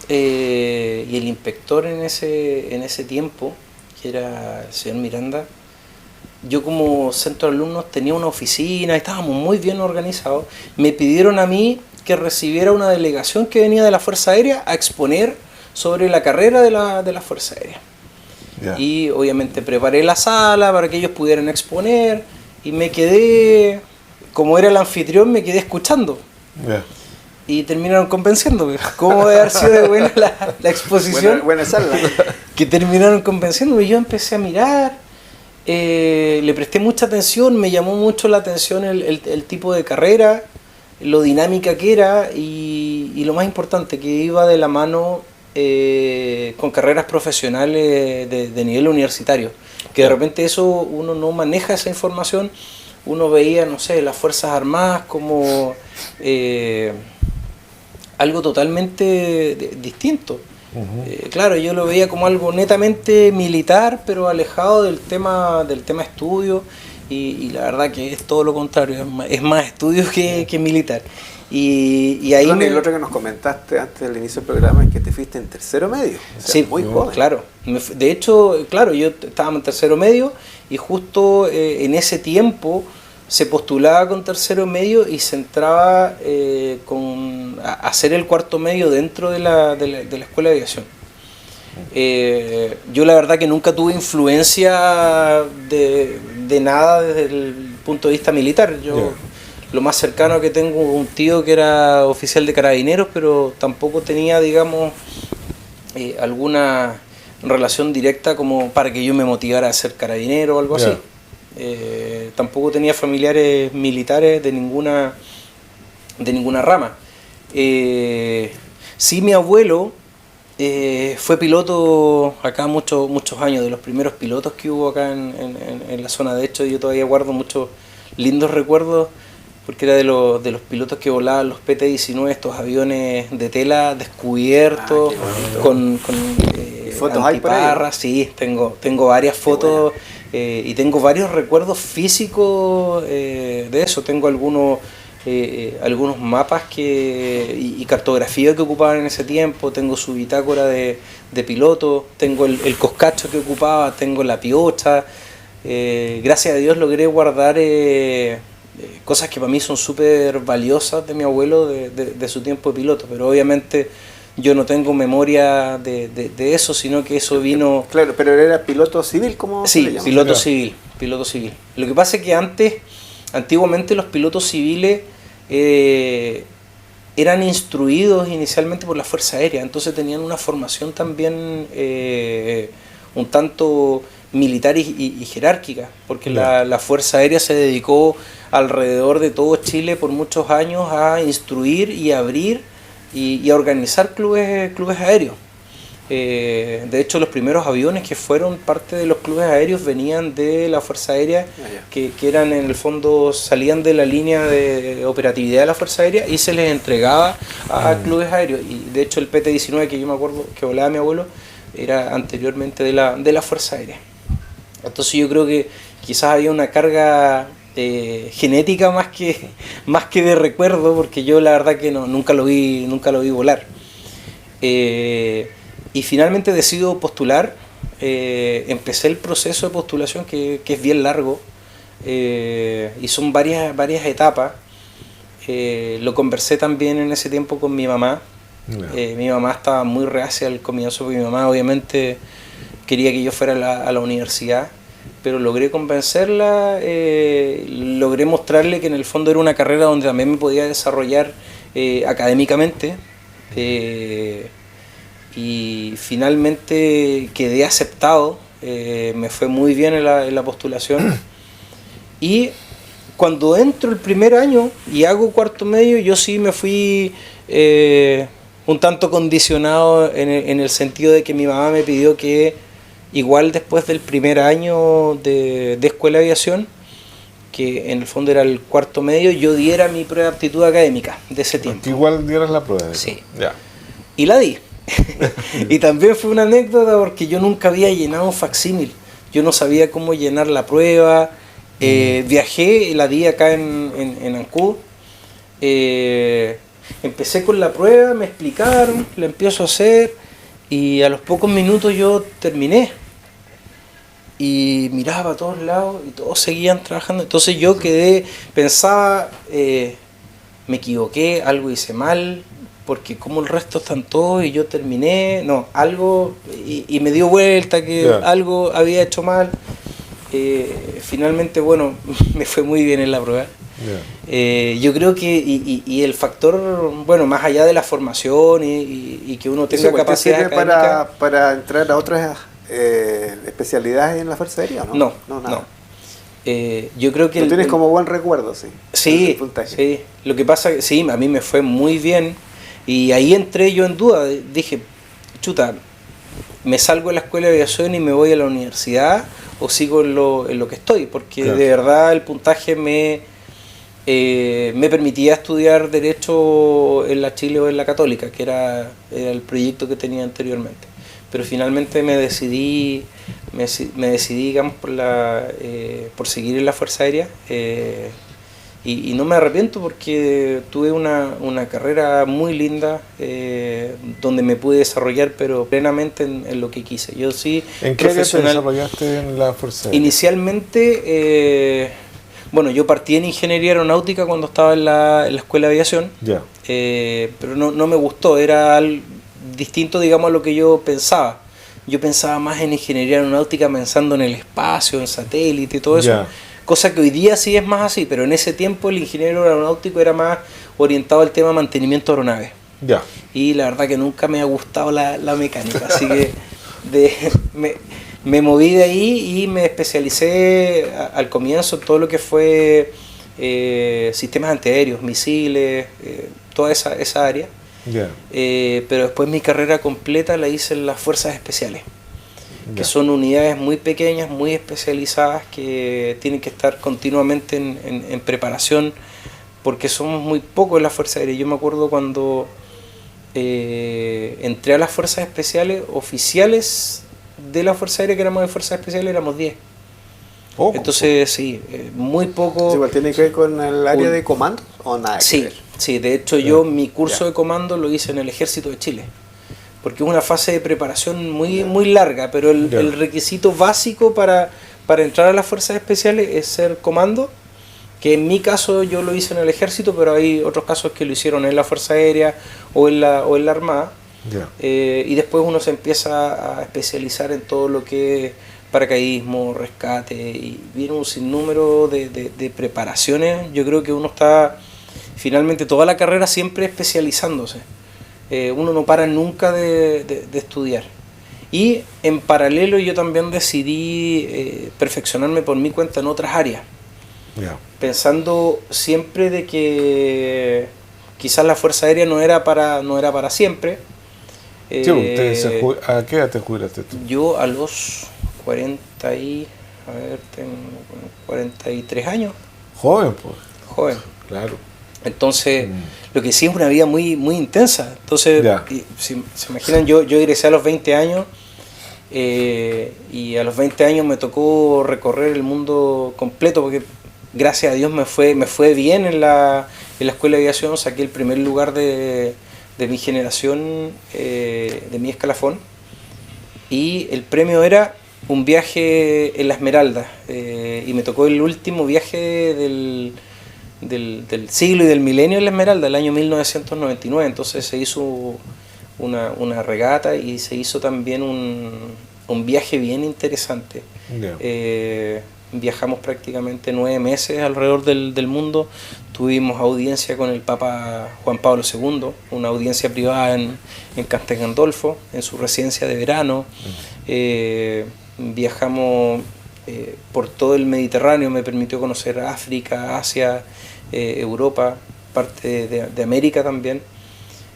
y el inspector en ese tiempo, que era el señor Miranda, yo como centro de alumnos tenía una oficina, estábamos muy bien organizados. Me pidieron a mí que recibiera una delegación que venía de la Fuerza Aérea a exponer sobre la carrera de la Fuerza Aérea. Y obviamente preparé la sala para que ellos pudieran exponer y me quedé, como era el anfitrión, me quedé escuchando. y terminaron convenciéndome. ¿Cómo debe haber sido de buena la exposición? Buena charla. Que terminaron convenciéndome. Yo empecé a mirar, le presté mucha atención, me llamó mucho la atención el tipo de carrera, lo dinámica que era y lo más importante, que iba de la mano con carreras profesionales de nivel universitario. Que de repente eso uno no maneja esa información, uno veía, no sé, las Fuerzas Armadas como algo totalmente distinto. Claro, yo lo veía como algo netamente militar, pero alejado del tema estudio, y la verdad que es todo lo contrario, es más estudio que militar. Y ahí lo otro que nos comentaste antes del inicio del programa es que te fuiste en tercero medio, o sea, sí, muy joven. Claro. De hecho, claro, yo estaba en tercero medio y justo en ese tiempo se postulaba con tercero medio y se entraba a hacer el cuarto medio dentro de la escuela de aviación. Yo la verdad que nunca tuve influencia de nada desde el punto de vista militar. Yo lo más cercano que tengo un tío que era oficial de carabineros, pero tampoco tenía, digamos, alguna relación directa como para que yo me motivara a ser carabinero o algo así. Tampoco tenía familiares militares de ninguna rama. Sí, mi abuelo fue piloto acá muchos años, de los primeros pilotos que hubo acá en la zona. De hecho, yo todavía guardo muchos lindos recuerdos, porque era de los pilotos que volaban los PT-19, estos aviones de tela descubiertos, con fotos hay por ahí. Sí, tengo varias fotos y tengo varios recuerdos físicos de eso. Tengo algunos mapas y cartografía que ocupaban en ese tiempo, tengo su bitácora de piloto, tengo el coscacho que ocupaba, tengo la piocha. Gracias a Dios logré guardar cosas que para mí son súper valiosas de mi abuelo de su tiempo de piloto, pero obviamente yo no tengo memoria de eso, sino que eso vino... Claro, pero era piloto civil, ¿cómo se le llama? Piloto civil. Lo que pasa es que antiguamente los pilotos civiles eran instruidos inicialmente por la Fuerza Aérea, entonces tenían una formación también un tanto militar y jerárquica, porque la Fuerza Aérea se dedicó alrededor de todo Chile por muchos años a instruir y abrir y a organizar clubes aéreos. De hecho, los primeros aviones que fueron parte de los clubes aéreos venían de la Fuerza Aérea, que eran en el fondo, salían de la línea de operatividad de la Fuerza Aérea y se les entregaba a clubes aéreos. Y de hecho el PT-19 que yo me acuerdo que volaba mi abuelo era anteriormente de la Fuerza Aérea. Entonces yo creo que quizás había una carga genética más que de recuerdo, porque yo la verdad que nunca lo vi volar. Y finalmente decido postular. Empecé el proceso de postulación que es bien largo y son varias etapas. Lo conversé también en ese tiempo con mi mamá. Mi mamá estaba muy reacia al comienzo, porque mi mamá obviamente quería que yo fuera a la universidad, pero logré convencerla, logré mostrarle que en el fondo era una carrera donde también me podía desarrollar académicamente, y finalmente quedé aceptado, me fue muy bien en la postulación, y cuando entro el primer año y hago cuarto medio, yo sí me fui un tanto condicionado en el sentido de que mi mamá me pidió que igual después del primer año de escuela de aviación, que en el fondo era el cuarto medio, yo diera mi prueba de aptitud académica de ese tiempo. Que igual dieras la prueba. Sí. Ya. Y la di. Y también fue una anécdota porque yo nunca había llenado un facsímil. Yo no sabía cómo llenar la prueba. Viajé, la di acá en Ancud. Empecé con la prueba, me explicaron, la empiezo a hacer y a los pocos minutos yo terminé. Y miraba a todos lados y todos seguían trabajando. Entonces yo pensaba, me equivoqué, algo hice mal, porque como el resto están todos y yo terminé, no, algo, y me dio vuelta que algo había hecho mal. finalmente, bueno, me fue muy bien en la prueba. Yo creo que, y el factor, bueno, más allá de la formación y que uno tenga capacidad académica, para entrar a otras especialidades en la Fuerza Aérea, ¿no? No. Yo creo que... Lo tienes como buen recuerdo, sí. Sí. Lo que pasa que sí, a mí me fue muy bien y ahí entré yo en duda. Dije, chuta, ¿me salgo de la escuela de aviación y me voy a la universidad o sigo en lo que estoy? Porque de verdad el puntaje me permitía estudiar Derecho en la Chile o en la Católica, que era el proyecto que tenía anteriormente. Pero finalmente me decidí, digamos, por seguir en la Fuerza Aérea, y no me arrepiento porque tuve una carrera muy linda, donde me pude desarrollar pero plenamente en lo que quise. Yo sí, ¿En qué área te desarrollaste en la Fuerza Aérea? Inicialmente, bueno, yo partí en Ingeniería Aeronáutica cuando estaba en la Escuela de Aviación, pero no me gustó, era distinto, digamos, a lo que yo pensaba. Yo pensaba más en Ingeniería Aeronáutica pensando en el espacio, en satélite y todo eso. Cosa que hoy día sí es más así, pero en ese tiempo el ingeniero aeronáutico era más orientado al tema mantenimiento de aeronaves. Y la verdad que nunca me ha gustado la mecánica, así que me moví de ahí y me especialicé al comienzo en todo lo que fue sistemas antiaéreos, misiles, toda esa área. Pero después mi carrera completa la hice en las Fuerzas Especiales, que son unidades muy pequeñas, muy especializadas, que tienen que estar continuamente en preparación, porque somos muy pocos en las Fuerzas Aéreas. Yo me acuerdo cuando entré a las Fuerzas Especiales, oficiales de la Fuerza Aérea que éramos de Fuerzas Especiales éramos 10. Entonces sí, muy poco. ¿Igual tiene que ver con el área de comando o nada? Sí, de hecho yo mi curso de comando lo hice en el Ejército de Chile, porque es una fase de preparación muy larga, pero el requisito básico para entrar a las Fuerzas Especiales es ser comando, que en mi caso yo lo hice en el Ejército, pero hay otros casos que lo hicieron en la Fuerza Aérea o en la Armada. Y después uno se empieza a especializar en todo lo que es paracaidismo, rescate, y viene un sinnúmero de preparaciones. Yo creo que uno está finalmente toda la carrera siempre especializándose. Uno no para nunca de estudiar. Y en paralelo yo también decidí perfeccionarme por mi cuenta en otras áreas, pensando siempre de que quizás la Fuerza Aérea no era para siempre. ¿A qué edad te jubilaste tú? Yo a los 43 años. Joven, pues. Joven. Claro. Entonces, lo que sí es una vida muy intensa. Entonces, si se imaginan, yo egresé a los 20 años, y a los 20 años me tocó recorrer el mundo completo, porque gracias a Dios me fue bien en la Escuela de Aviación. Saqué el primer lugar de mi generación, de mi escalafón, y el premio era un viaje en la Esmeralda, y me tocó el último viaje del siglo y del milenio en la Esmeralda, el año 1999. Entonces se hizo una regata y se hizo también un viaje bien interesante. Viajamos prácticamente 9 meses alrededor del mundo. Tuvimos audiencia con el Papa Juan Pablo II, una audiencia privada en Castel Gandolfo, en su residencia de verano. Viajamos por todo el Mediterráneo, me permitió conocer África, Asia, Europa, parte de América también.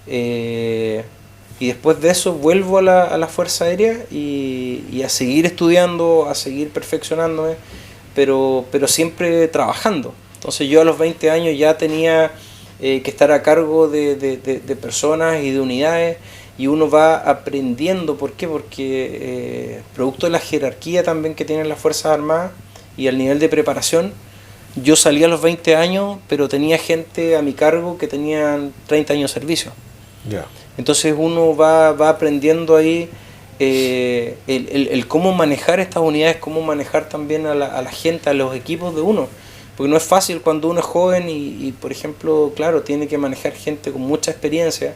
Y después de eso vuelvo a la Fuerza Aérea y a seguir estudiando, a seguir perfeccionándome, pero siempre trabajando. Entonces yo a los 20 años ya tenía que estar a cargo de personas y de unidades, y uno va aprendiendo. ¿Por qué? Porque producto de la jerarquía también que tienen las Fuerzas Armadas y el nivel de preparación, yo salí a los 20 años, pero tenía gente a mi cargo que tenían 30 años de servicio. Entonces uno va aprendiendo ahí el cómo manejar estas unidades, cómo manejar también a la gente, a los equipos de uno. Porque no es fácil cuando uno es joven y por ejemplo, claro, tiene que manejar gente con mucha experiencia.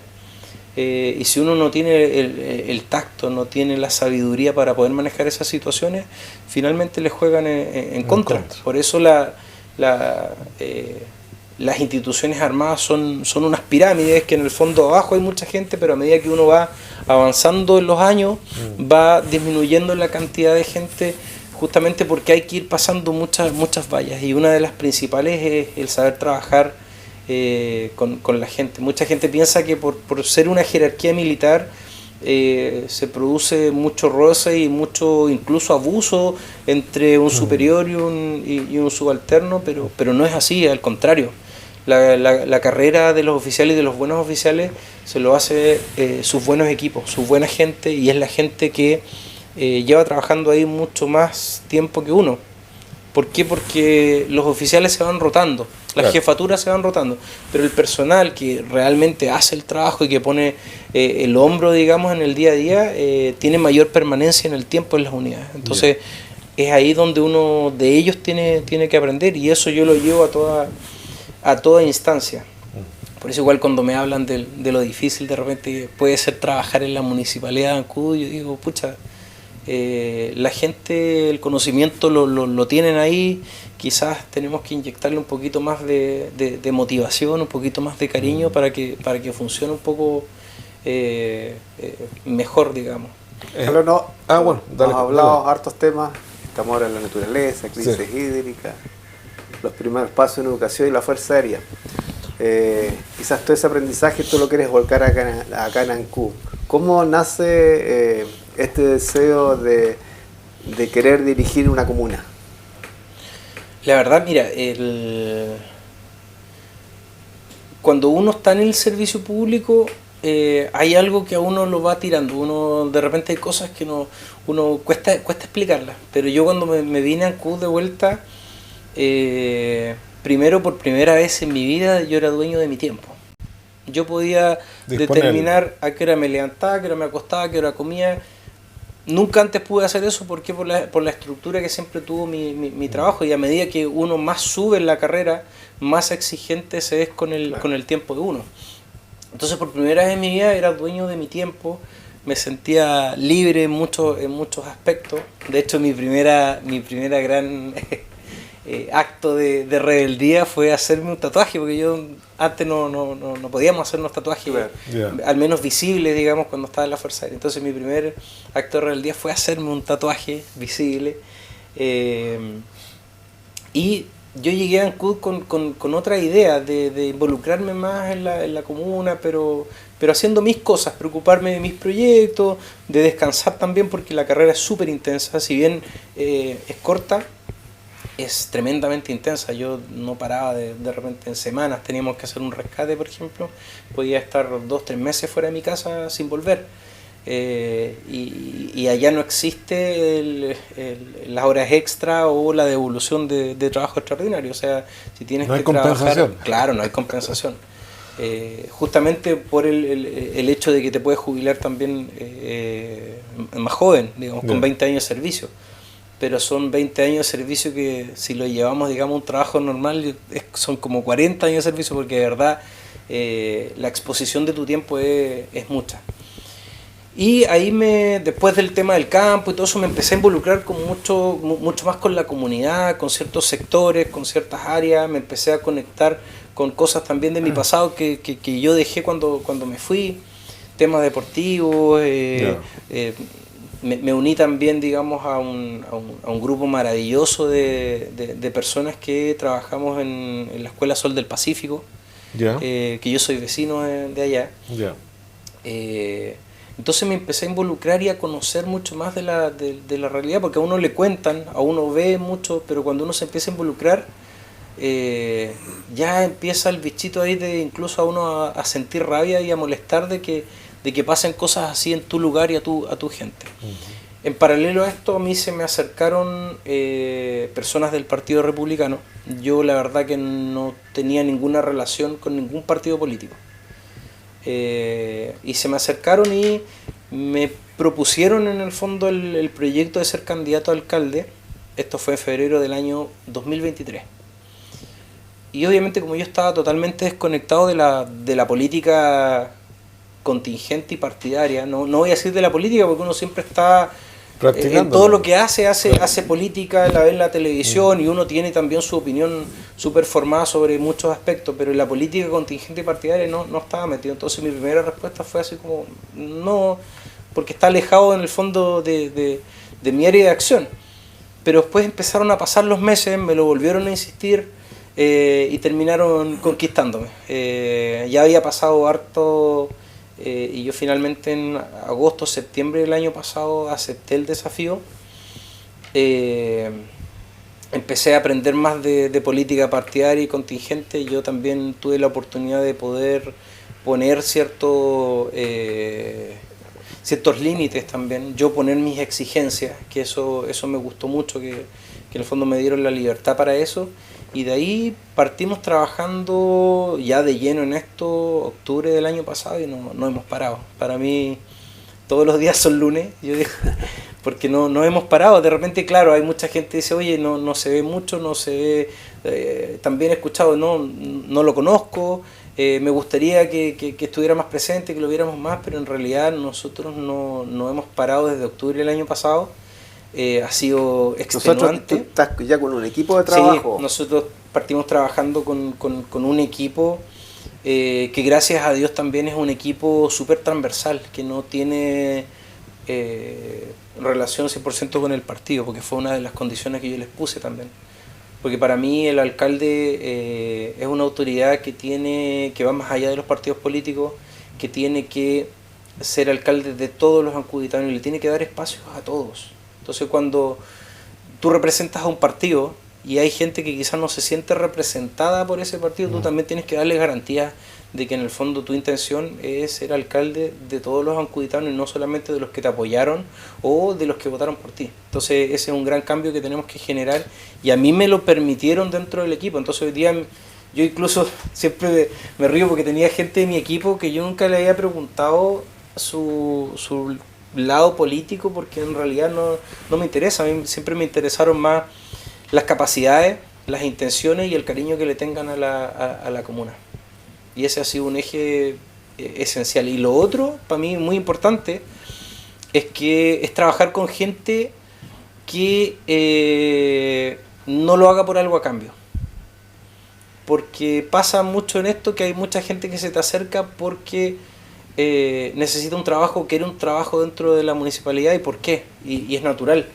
y si uno no tiene el tacto, no tiene la sabiduría para poder manejar esas situaciones, finalmente le juegan en contra. Por eso las instituciones armadas son unas pirámides que en el fondo abajo hay mucha gente, pero a medida que uno va avanzando en los años, va disminuyendo la cantidad de gente, justamente porque hay que ir pasando muchas vallas, y una de las principales es el saber trabajar con la gente. Mucha gente piensa que por ser una jerarquía militar se produce mucho roce y mucho incluso abuso entre un superior y un subalterno, pero no es así, al contrario. La carrera de los oficiales y de los buenos oficiales se lo hace sus buenos equipos, su buena gente, y es la gente que lleva trabajando ahí mucho más tiempo que uno. ¿Por qué? Porque los oficiales se van rotando, las jefaturas se van rotando, pero el personal que realmente hace el trabajo y que pone el hombro, digamos, en el día a día, tiene mayor permanencia en el tiempo en las unidades. Entonces, es ahí donde uno de ellos tiene que aprender, y eso yo lo llevo a toda instancia. Por eso igual cuando me hablan de lo difícil de repente que puede ser trabajar en la municipalidad de Ancud, yo digo, pucha, la gente, el conocimiento lo tienen ahí, quizás tenemos que inyectarle un poquito más de motivación, un poquito más de cariño para que funcione un poco mejor, digamos. Bueno, dale, hemos hablado hartos temas, estamos ahora en la naturaleza, crisis hídrica, los primeros pasos en educación y la Fuerza Aérea. Quizás todo ese aprendizaje tú lo quieres volcar acá en Ancud. ¿Cómo nace este deseo de querer dirigir una comuna? La verdad, mira, cuando uno está en el servicio público, hay algo que a uno lo va tirando. Uno de repente hay cosas que uno cuesta explicarlas. Pero yo cuando me vine a Ancud de vuelta, primero, por primera vez en mi vida, yo era dueño de mi tiempo. Yo podía determinar a qué hora me levantaba, a qué hora me acostaba, a qué hora comía. Nunca antes pude hacer eso porque por la estructura que siempre tuvo mi trabajo, y a medida que uno más sube en la carrera, más exigente se es con el tiempo de uno. Entonces, por primera vez en mi vida era dueño de mi tiempo, me sentía libre en muchos aspectos. De hecho, mi primera gran acto de rebeldía fue hacerme un tatuaje, porque yo antes no podíamos hacernos tatuajes, al menos visibles, digamos, cuando estaba en la Fuerza Aérea. Entonces mi primer acto de rebeldía fue hacerme un tatuaje visible, y yo llegué a Ancud con otra idea de involucrarme más en la comuna, pero haciendo mis cosas, preocuparme de mis proyectos, de descansar también, porque la carrera es súper intensa. Si bien es corta, es tremendamente intensa. Yo no paraba de repente en semanas, teníamos que hacer un rescate, por ejemplo, podía estar 2-3 meses fuera de mi casa sin volver, y allá no existe las horas extra o la devolución de trabajo extraordinario. O sea, si tienes que trabajar, claro, no hay compensación, justamente por el hecho de que te puedes jubilar también más joven, digamos, con 20 años de servicio. Pero son 20 años de servicio que, si lo llevamos, digamos, a un trabajo normal, son como 40 años de servicio, porque de verdad la exposición de tu tiempo es mucha. Y ahí después del tema del campo y todo eso, me empecé a involucrar mucho más con la comunidad, con ciertos sectores, con ciertas áreas. Me empecé a conectar con cosas también de mi pasado que yo dejé cuando me fui, temas deportivos. Me uní también, digamos, a un grupo maravilloso de personas que trabajamos en la Escuela Sol del Pacífico, que yo soy vecino de allá. Entonces me empecé a involucrar y a conocer mucho más de la realidad, porque a uno le cuentan, a uno ve mucho, pero cuando uno se empieza a involucrar, ya empieza el bichito ahí de incluso a uno a sentir rabia y a molestar de que pasen cosas así en tu lugar y a tu gente. En paralelo a esto, a mí se me acercaron personas del Partido Republicano. Yo la verdad que no tenía ninguna relación con ningún partido político. Y se me acercaron y me propusieron en el fondo el proyecto de ser candidato a alcalde. Esto fue en febrero del año 2023. Y obviamente, como yo estaba totalmente desconectado de la política contingente y partidaria, no voy a decir de la política porque uno siempre está en todo ¿no? lo que hace política, la ve en la televisión y uno tiene también su opinión súper formada sobre muchos aspectos, pero en la política contingente y partidaria no estaba metido. Entonces mi primera respuesta fue así como, no, porque está alejado en el fondo de mi área de acción. Pero después empezaron a pasar los meses, me lo volvieron a insistir y terminaron conquistándome. Ya había pasado harto y yo finalmente en agosto, septiembre del año pasado acepté el desafío. Empecé a aprender más de política partidaria y contingente. Yo también tuve la oportunidad de poder poner ciertos límites también, yo poner mis exigencias, que eso me gustó mucho, que en el fondo me dieron la libertad para eso, y de ahí partimos trabajando ya de lleno en esto, octubre del año pasado, y no hemos parado. Para mí todos los días son lunes, yo digo, porque no hemos parado. De repente, claro, hay mucha gente que dice, oye, no se ve mucho, no se ve, también he escuchado, no lo conozco, me gustaría que estuviera más presente, que lo viéramos más, pero en realidad nosotros no hemos parado desde octubre del año pasado. Ha sido extenuante. Nosotros, tú estás ya con un equipo de trabajo. Sí, nosotros partimos trabajando con un equipo que gracias a Dios también es un equipo súper transversal, que no tiene relación 100% con el partido, porque fue una de las condiciones que yo les puse también. Porque para mí el alcalde es una autoridad que va más allá de los partidos políticos, que tiene que ser alcalde de todos los ancuditanos y le tiene que dar espacios a todos. Entonces cuando tú representas a un partido y hay gente que quizás no se siente representada por ese partido, tú también tienes que darle garantías de que en el fondo tu intención es ser alcalde de todos los ancuditanos y no solamente de los que te apoyaron o de los que votaron por ti. Entonces ese es un gran cambio que tenemos que generar y a mí me lo permitieron dentro del equipo. Entonces hoy día yo incluso siempre me río porque tenía gente de mi equipo que yo nunca le había preguntado su lado político, porque en realidad no me interesa. A mí siempre me interesaron más las capacidades, las intenciones y el cariño que le tengan a la comuna. Y ese ha sido un eje esencial. Y lo otro, para mí muy importante, es trabajar con gente que no lo haga por algo a cambio. Porque pasa mucho en esto que hay mucha gente que se te acerca porque necesita un trabajo, quiere un trabajo dentro de la municipalidad. ¿Y por qué? Y es natural.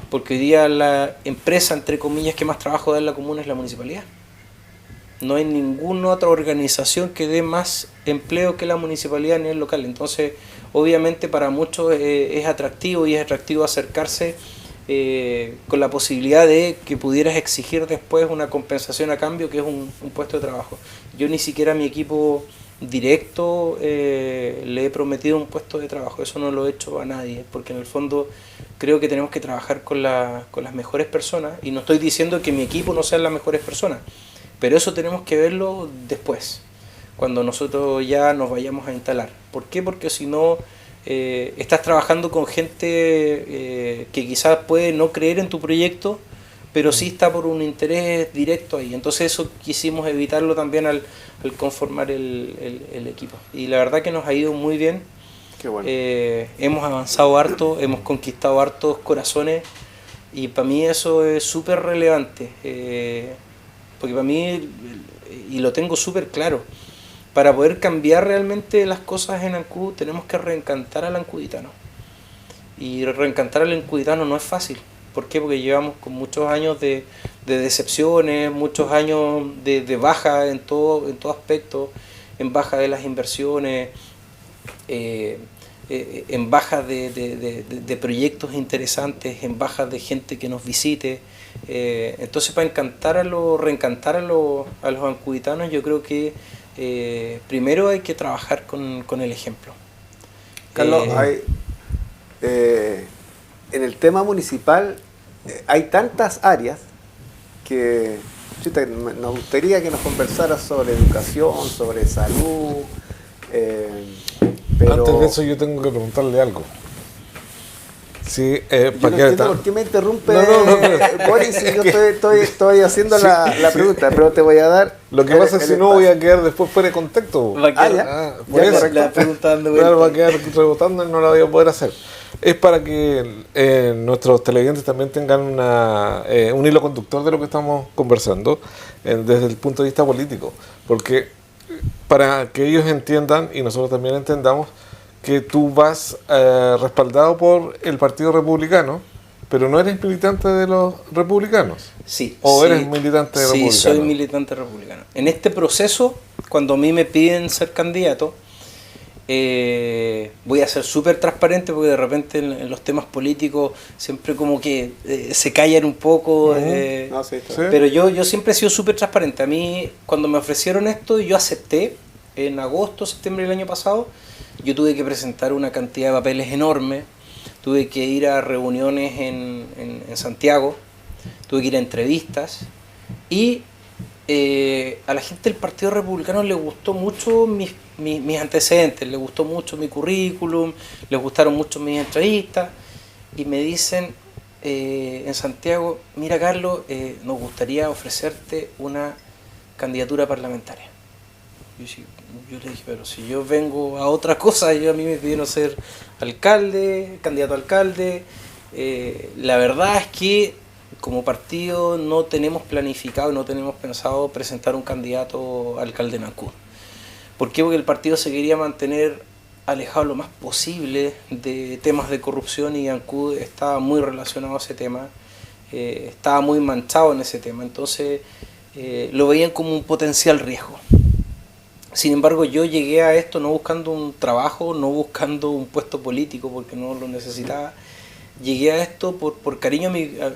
Porque hoy día la empresa, entre comillas, que más trabajo da en la comuna es la municipalidad. No hay ninguna otra organización que dé más empleo que la municipalidad a nivel local. Entonces, obviamente para muchos es atractivo y es atractivo acercarse con la posibilidad de que pudieras exigir después una compensación a cambio, que es un puesto de trabajo. Yo ni siquiera a mi equipo directo le he prometido un puesto de trabajo. Eso no lo he hecho a nadie, porque en el fondo creo que tenemos que trabajar con las mejores personas, y no estoy diciendo que mi equipo no sean las mejores personas, pero eso tenemos que verlo después, cuando nosotros ya nos vayamos a instalar. ¿Por qué? Porque si no, estás trabajando con gente que quizás puede no creer en tu proyecto, pero sí está por un interés directo ahí. Entonces eso quisimos evitarlo también al conformar el equipo. Y la verdad que nos ha ido muy bien. Qué bueno. Hemos avanzado harto, hemos conquistado hartos corazones, y para mí eso es súper relevante. Porque para mí, y lo tengo súper claro, para poder cambiar realmente las cosas en Ancud tenemos que reencantar al ancuditano. Y reencantar al ancuditano no es fácil. ¿Por qué? Porque llevamos con muchos años de decepciones, muchos años de baja en todo aspecto, en baja de las inversiones, en baja de proyectos interesantes, en baja de gente que nos visite. Entonces, para reencantar a los ancuditanos, yo creo que primero hay que trabajar con el ejemplo. Carlos, en el tema municipal hay tantas áreas que nos gustaría que nos conversaras sobre educación, sobre salud. Pero antes de eso yo tengo que preguntarle algo. Sí, Yo no entiendo por qué me interrumpe Boris si yo estoy haciendo la pregunta, pero te voy a dar. Lo que pasa es que si no voy a quedar después fuera de contexto. Va a quedar, por eso, la pregunta dando claro, va a quedar rebotando y no la voy a poder hacer. Es para que nuestros televidentes también tengan un hilo conductor de lo que estamos conversando desde el punto de vista político. Porque para que ellos entiendan y nosotros también entendamos que tú vas respaldado por el Partido Republicano, pero no eres militante de los republicanos. Sí. ¿O eres militante republicano? Sí, soy militante republicano. En este proceso, cuando a mí me piden ser candidato, voy a ser súper transparente porque de repente en los temas políticos siempre como que se callan un poco. Pero yo siempre he sido súper transparente. A mí, cuando me ofrecieron esto, yo acepté en agosto, septiembre del año pasado. Yo tuve que presentar una cantidad de papeles enorme, tuve que ir a reuniones en Santiago, tuve que ir a entrevistas y a la gente del Partido Republicano le gustó mucho mis antecedentes, le gustó mucho mi currículum, les gustaron mucho mis entrevistas y me dicen en Santiago, mira Carlos, nos gustaría ofrecerte una candidatura parlamentaria. Yo le dije, pero si yo vengo a otra cosa, a mí me pidieron ser alcalde, candidato a alcalde. La verdad es que como partido no tenemos planificado, no tenemos pensado presentar un candidato a alcalde en Ancud. ¿Por qué? Porque el partido se quería mantener alejado lo más posible de temas de corrupción y Ancud estaba muy relacionado a ese tema, estaba muy manchado en ese tema, entonces lo veían como un potencial riesgo. Sin embargo, yo llegué a esto no buscando un trabajo, no buscando un puesto político porque no lo necesitaba. Llegué a esto por cariño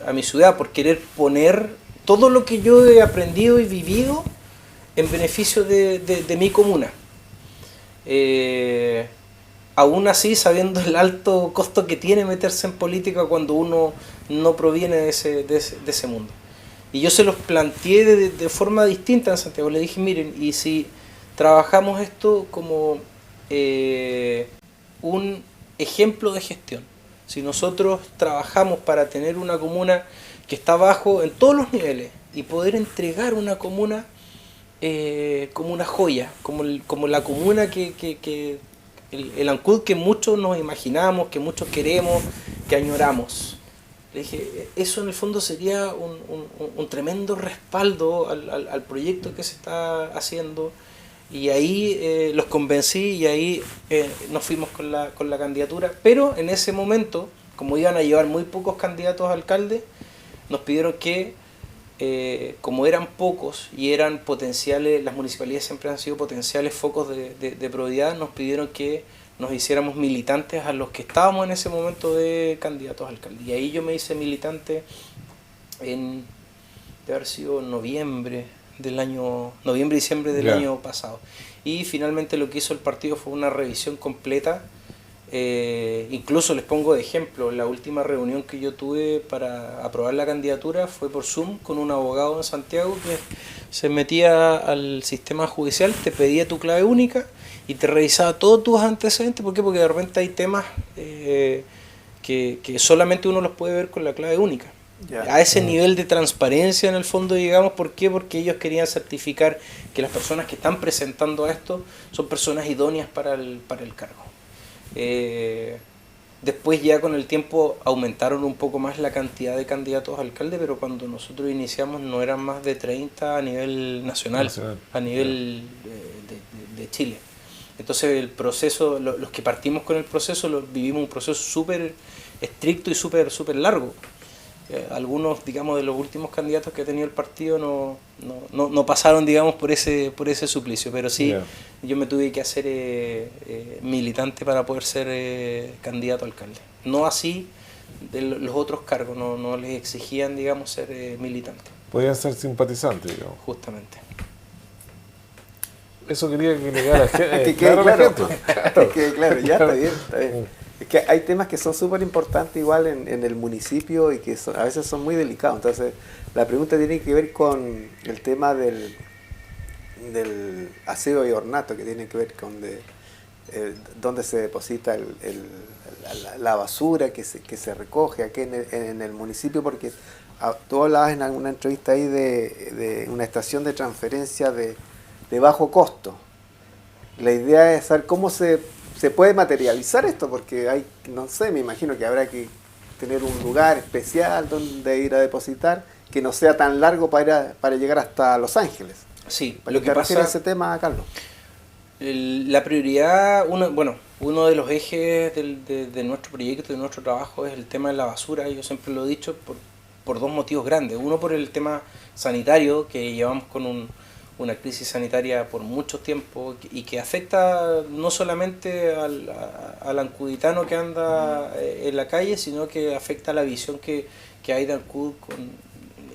a mi ciudad, por querer poner todo lo que yo he aprendido y vivido en beneficio de mi comuna. Aún así, sabiendo el alto costo que tiene meterse en política cuando uno no proviene de ese mundo. Y yo se los planteé de forma distinta en Santiago. Le dije, miren, y si trabajamos esto como un ejemplo de gestión. Si nosotros trabajamos para tener una comuna que está abajo en todos los niveles y poder entregar una comuna como una joya, como la comuna que el Ancud que muchos nos imaginamos, que muchos queremos, que añoramos. Le dije, eso en el fondo sería un tremendo respaldo al proyecto que se está haciendo. Y ahí los convencí y ahí nos fuimos con la candidatura. Pero en ese momento, como iban a llevar muy pocos candidatos a alcalde, nos pidieron que, como eran pocos y eran potenciales, las municipalidades siempre han sido potenciales focos de probidad, nos pidieron que nos hiciéramos militantes a los que estábamos en ese momento de candidatos a alcalde. Y ahí yo me hice militante debe haber sido noviembre, diciembre del año pasado. Y finalmente lo que hizo el partido fue una revisión completa. Incluso les pongo de ejemplo, la última reunión que yo tuve para aprobar la candidatura fue por Zoom con un abogado en Santiago que se metía al sistema judicial, te pedía tu clave única y te revisaba todos tus antecedentes. ¿Por qué? Porque de repente hay temas que solamente uno los puede ver con la clave única. A ese nivel de transparencia en el fondo, digamos. ¿Por qué? Porque ellos querían certificar que las personas que están presentando a esto son personas idóneas para el cargo. Después ya con el tiempo aumentaron un poco más la cantidad de candidatos a alcalde, pero cuando nosotros iniciamos no eran más de 30 a nivel nacional. A nivel de Chile. Entonces el proceso, los que partimos con el proceso, vivimos un proceso súper estricto y súper largo. Algunos, digamos, de los últimos candidatos que ha tenido el partido no pasaron, digamos, por ese suplicio, pero sí, yo me tuve que hacer militante para poder ser candidato a alcalde. No así de los otros cargos, no les exigían, digamos, ser militante. Podían ser simpatizantes, digamos. Justamente. Eso quería que le diera que quede claro, ya está bien. Es que hay temas que son súper importantes igual en el municipio y que a veces son muy delicados. Entonces, la pregunta tiene que ver con el tema del aseo y ornato, que tiene que ver con dónde se deposita la basura que se recoge aquí en el municipio? Porque tú hablabas en alguna entrevista ahí de una estación de transferencia de bajo costo. La idea es saber cómo se puede materializar esto, porque hay, no sé, me imagino que habrá que tener un lugar especial donde ir a depositar, que no sea tan largo para llegar hasta Los Ángeles. Sí, ¿Para lo que pasa a ese tema, Carlos? La prioridad, uno de los ejes de nuestro proyecto, de nuestro trabajo, es el tema de la basura. Yo siempre lo he dicho por dos motivos grandes. Uno, por el tema sanitario, que llevamos con una crisis sanitaria por mucho tiempo y que afecta no solamente al ancuditano que anda en la calle, sino que afecta la visión que hay de Ancud,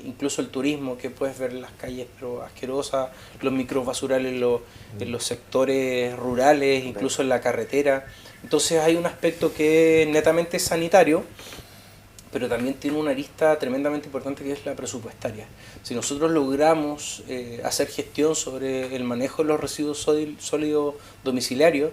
incluso el turismo, que puedes ver las calles pero asquerosas, los microbasurales en los sectores rurales, incluso en la carretera. Entonces hay un aspecto que es netamente sanitario, pero también tiene una arista tremendamente importante, que es la presupuestaria. Si nosotros logramos hacer gestión sobre el manejo de los residuos sólidos domiciliarios,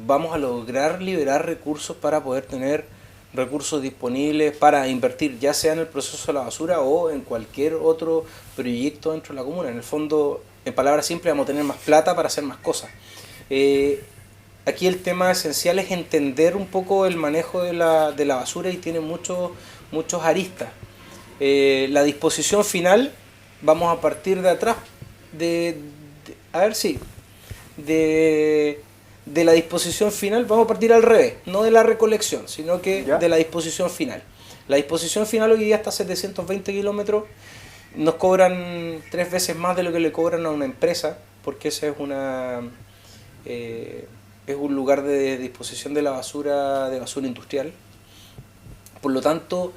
vamos a lograr liberar recursos para poder tener recursos disponibles para invertir, ya sea en el proceso de la basura o en cualquier otro proyecto dentro de la comuna. En el fondo, en palabras simples, vamos a tener más plata para hacer más cosas. Aquí el tema esencial es entender un poco el manejo de la basura, y tiene muchos aristas. La disposición final, vamos a partir de atrás, de la disposición final, vamos a partir al revés, no de la recolección, sino que de la disposición final. La disposición final hoy día está a 720 kilómetros, nos cobran 3 veces más de lo que le cobran a una empresa, porque ese es un lugar de disposición de basura industrial. Por lo tanto,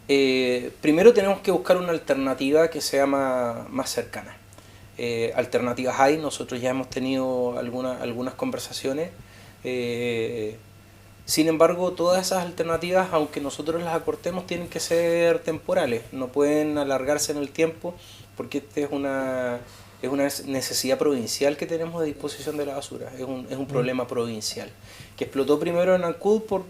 primero tenemos que buscar una alternativa que sea más cercana. Alternativas hay, nosotros ya hemos tenido algunas conversaciones. Sin embargo, todas esas alternativas, aunque nosotros las acortemos, tienen que ser temporales, no pueden alargarse en el tiempo, porque esta es una necesidad provincial que tenemos de disposición de la basura, es un problema provincial, que explotó primero en Ancud por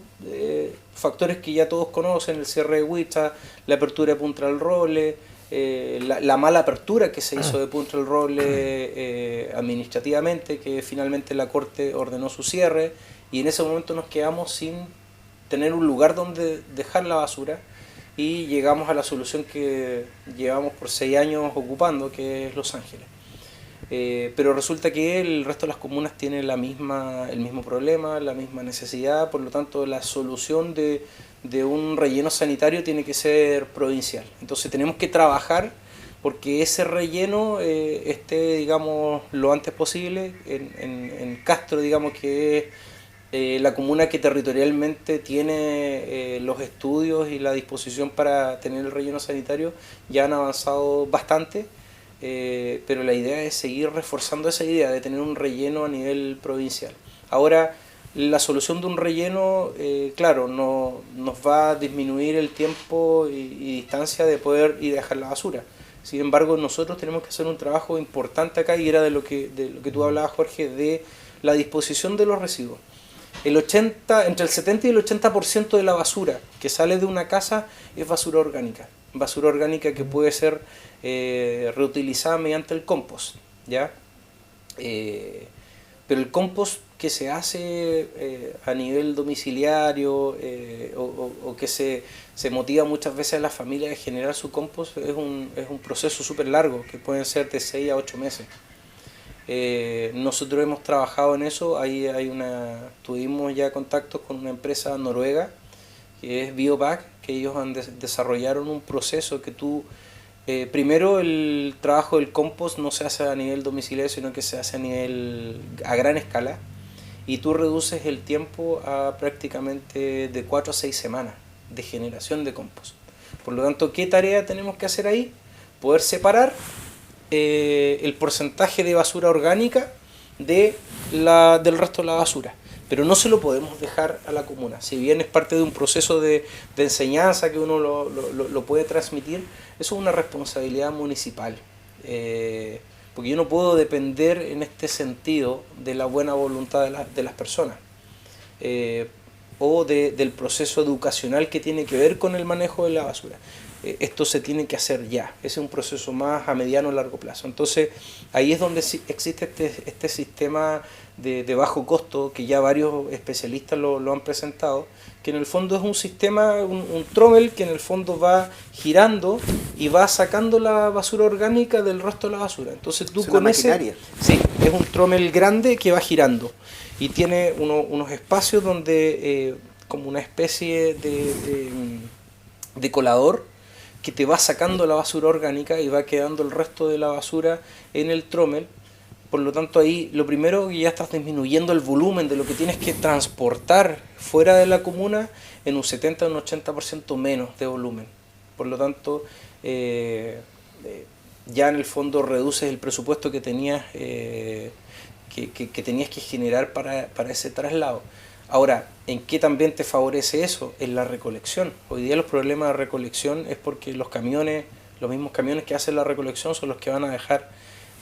factores que ya todos conocen: el cierre de Huicha, la apertura de Punta del Roble, la mala apertura que se hizo de Punta del Roble administrativamente, que finalmente la Corte ordenó su cierre, y en ese momento nos quedamos sin tener un lugar donde dejar la basura, y llegamos a la solución que llevamos por 6 años ocupando, que es Los Ángeles. Pero resulta que el resto de las comunas tienen el mismo problema, la misma necesidad. Por lo tanto, la solución de un relleno sanitario tiene que ser provincial. Entonces tenemos que trabajar porque ese relleno esté, digamos, lo antes posible en Castro, digamos, que es la comuna que territorialmente tiene los estudios y la disposición para tener el relleno sanitario. Ya han avanzado bastante. Pero la idea es seguir reforzando esa idea de tener un relleno a nivel provincial. Ahora, la solución de un relleno, claro, no nos va a disminuir el tiempo y distancia de poder ir a dejar la basura. Sin embargo, nosotros tenemos que hacer un trabajo importante acá, y era de lo que tú hablabas, Jorge, de la disposición de los residuos. Entre el 70 y el 80% de la basura que sale de una casa es basura orgánica. Basura orgánica que puede ser reutilizada mediante el compost, ¿ya? Pero el compost que se hace a nivel domiciliario o que se motiva muchas veces a las familias a generar su compost es un proceso súper largo, que pueden ser de 6 a 8 meses. Nosotros hemos trabajado en eso. Tuvimos ya contactos con una empresa noruega que es Biopack, que ellos desarrollaron un proceso que primero el trabajo del compost no se hace a nivel domiciliario, sino que se hace a gran escala, y tú reduces el tiempo a prácticamente de 4 a 6 semanas de generación de compost. Por lo tanto, ¿qué tarea tenemos que hacer ahí? Poder separar el porcentaje de basura orgánica del resto de la basura. Pero no se lo podemos dejar a la comuna. Si bien es parte de un proceso de enseñanza que uno lo puede transmitir, eso es una responsabilidad municipal. Porque yo no puedo depender en este sentido de la buena voluntad de las personas. o del proceso educacional que tiene que ver con el manejo de la basura. Esto se tiene que hacer ya. Ese es un proceso más a mediano o largo plazo. Entonces, ahí es donde existe este sistema de bajo costo, que ya varios especialistas lo han presentado, que en el fondo es un sistema, un trommel que en el fondo va girando y va sacando la basura orgánica del resto de la basura. Entonces tú con ese... Sí, es un trommel grande que va girando y tiene unos espacios donde, como una especie de colador, que te va sacando la basura orgánica y va quedando el resto de la basura en el trommel. Por lo tanto, ahí lo primero que ya estás disminuyendo el volumen de lo que tienes que transportar fuera de la comuna en un 70 o un 80% menos de volumen. Por lo tanto, ya en el fondo reduces el presupuesto que tenías que tenías que generar para ese traslado. Ahora, ¿en qué también te favorece eso? En la recolección. Hoy día los problemas de recolección es porque los mismos camiones que hacen la recolección son los que van a dejar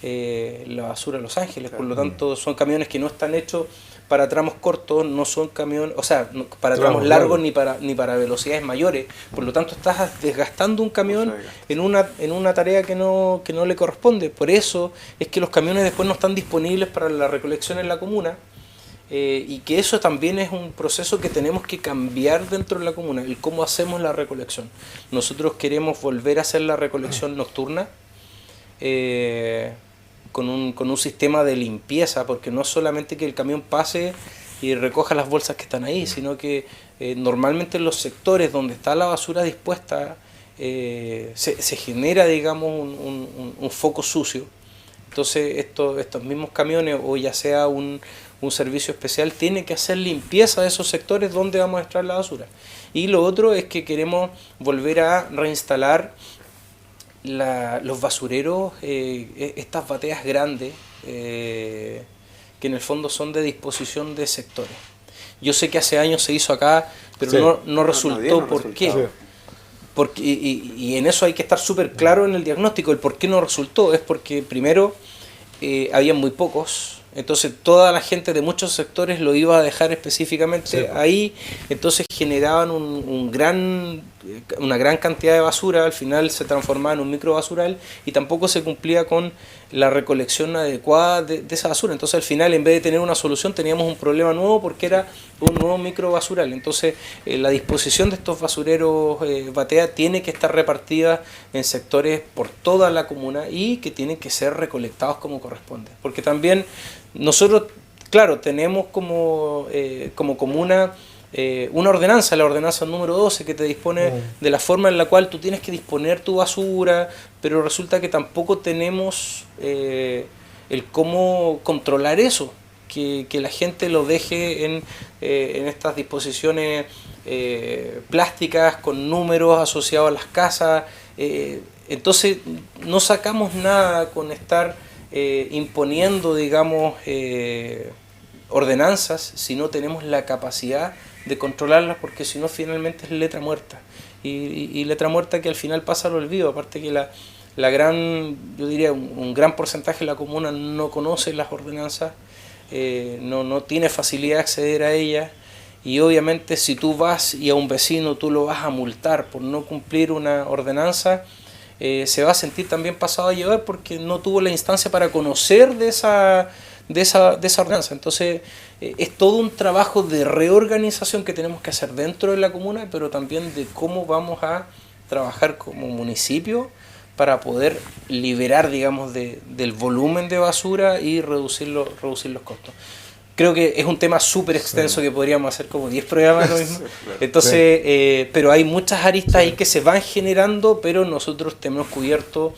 la basura a Los Ángeles. Por lo tanto, son camiones que no están hechos para tramos cortos, no son camiones, o sea, para tramos largos ni para velocidades mayores. Por lo tanto, estás desgastando un camión en una tarea que no le corresponde. Por eso es que los camiones después no están disponibles para la recolección en la comuna. Y que eso también es un proceso que tenemos que cambiar dentro de la comuna, el cómo hacemos la recolección. Nosotros queremos volver a hacer la recolección nocturna con un sistema de limpieza, porque no es solamente que el camión pase y recoja las bolsas que están ahí, sino que normalmente en los sectores donde está la basura dispuesta se genera, digamos, un foco sucio. Entonces estos mismos camiones, o ya sea un servicio especial, tiene que hacer limpieza de esos sectores donde vamos a extraer la basura. Y lo otro es que queremos volver a reinstalar los basureros, estas bateas grandes, que en el fondo son de disposición de sectores. Yo sé que hace años se hizo acá, pero sí, no resultó. ¿Por qué? Sí. Porque, y en eso hay que estar súper claro en el diagnóstico. El por qué no resultó es porque primero había muy pocos. Entonces toda la gente de muchos sectores lo iba a dejar específicamente ahí, entonces generaban una gran cantidad de basura, al final se transformaba en un microbasural y tampoco se cumplía con la recolección adecuada de esa basura. Entonces al final, en vez de tener una solución, teníamos un problema nuevo porque era un nuevo microbasural. Entonces la disposición de estos basureros batea tiene que estar repartida en sectores por toda la comuna y que tienen que ser recolectados como corresponde. Porque también nosotros, claro, tenemos como comuna una ordenanza, la ordenanza número 12, que te dispone de la forma en la cual tú tienes que disponer tu basura, pero resulta que tampoco tenemos el cómo controlar eso, que la gente lo deje en estas disposiciones plásticas con números asociados a las casas. Entonces no sacamos nada con estar imponiendo, digamos, ordenanzas si no tenemos la capacidad de controlarlas, porque si no finalmente es letra muerta y letra muerta que al final pasa al olvido. Aparte que yo diría un gran porcentaje de la comuna no conoce las ordenanzas, no tiene facilidad de acceder a ellas, y obviamente si tú vas y a un vecino tú lo vas a multar por no cumplir una ordenanza, se va a sentir también pasado a llevar porque no tuvo la instancia para conocer de esa ordenanza. Entonces es todo un trabajo de reorganización que tenemos que hacer dentro de la comuna, pero también de cómo vamos a trabajar como municipio para poder liberar, digamos, del volumen de basura y reducir los costos. Creo que es un tema súper extenso que podríamos hacer como 10 programas lo mismo. Entonces, pero hay muchas aristas ahí que se van generando, pero nosotros tenemos cubierto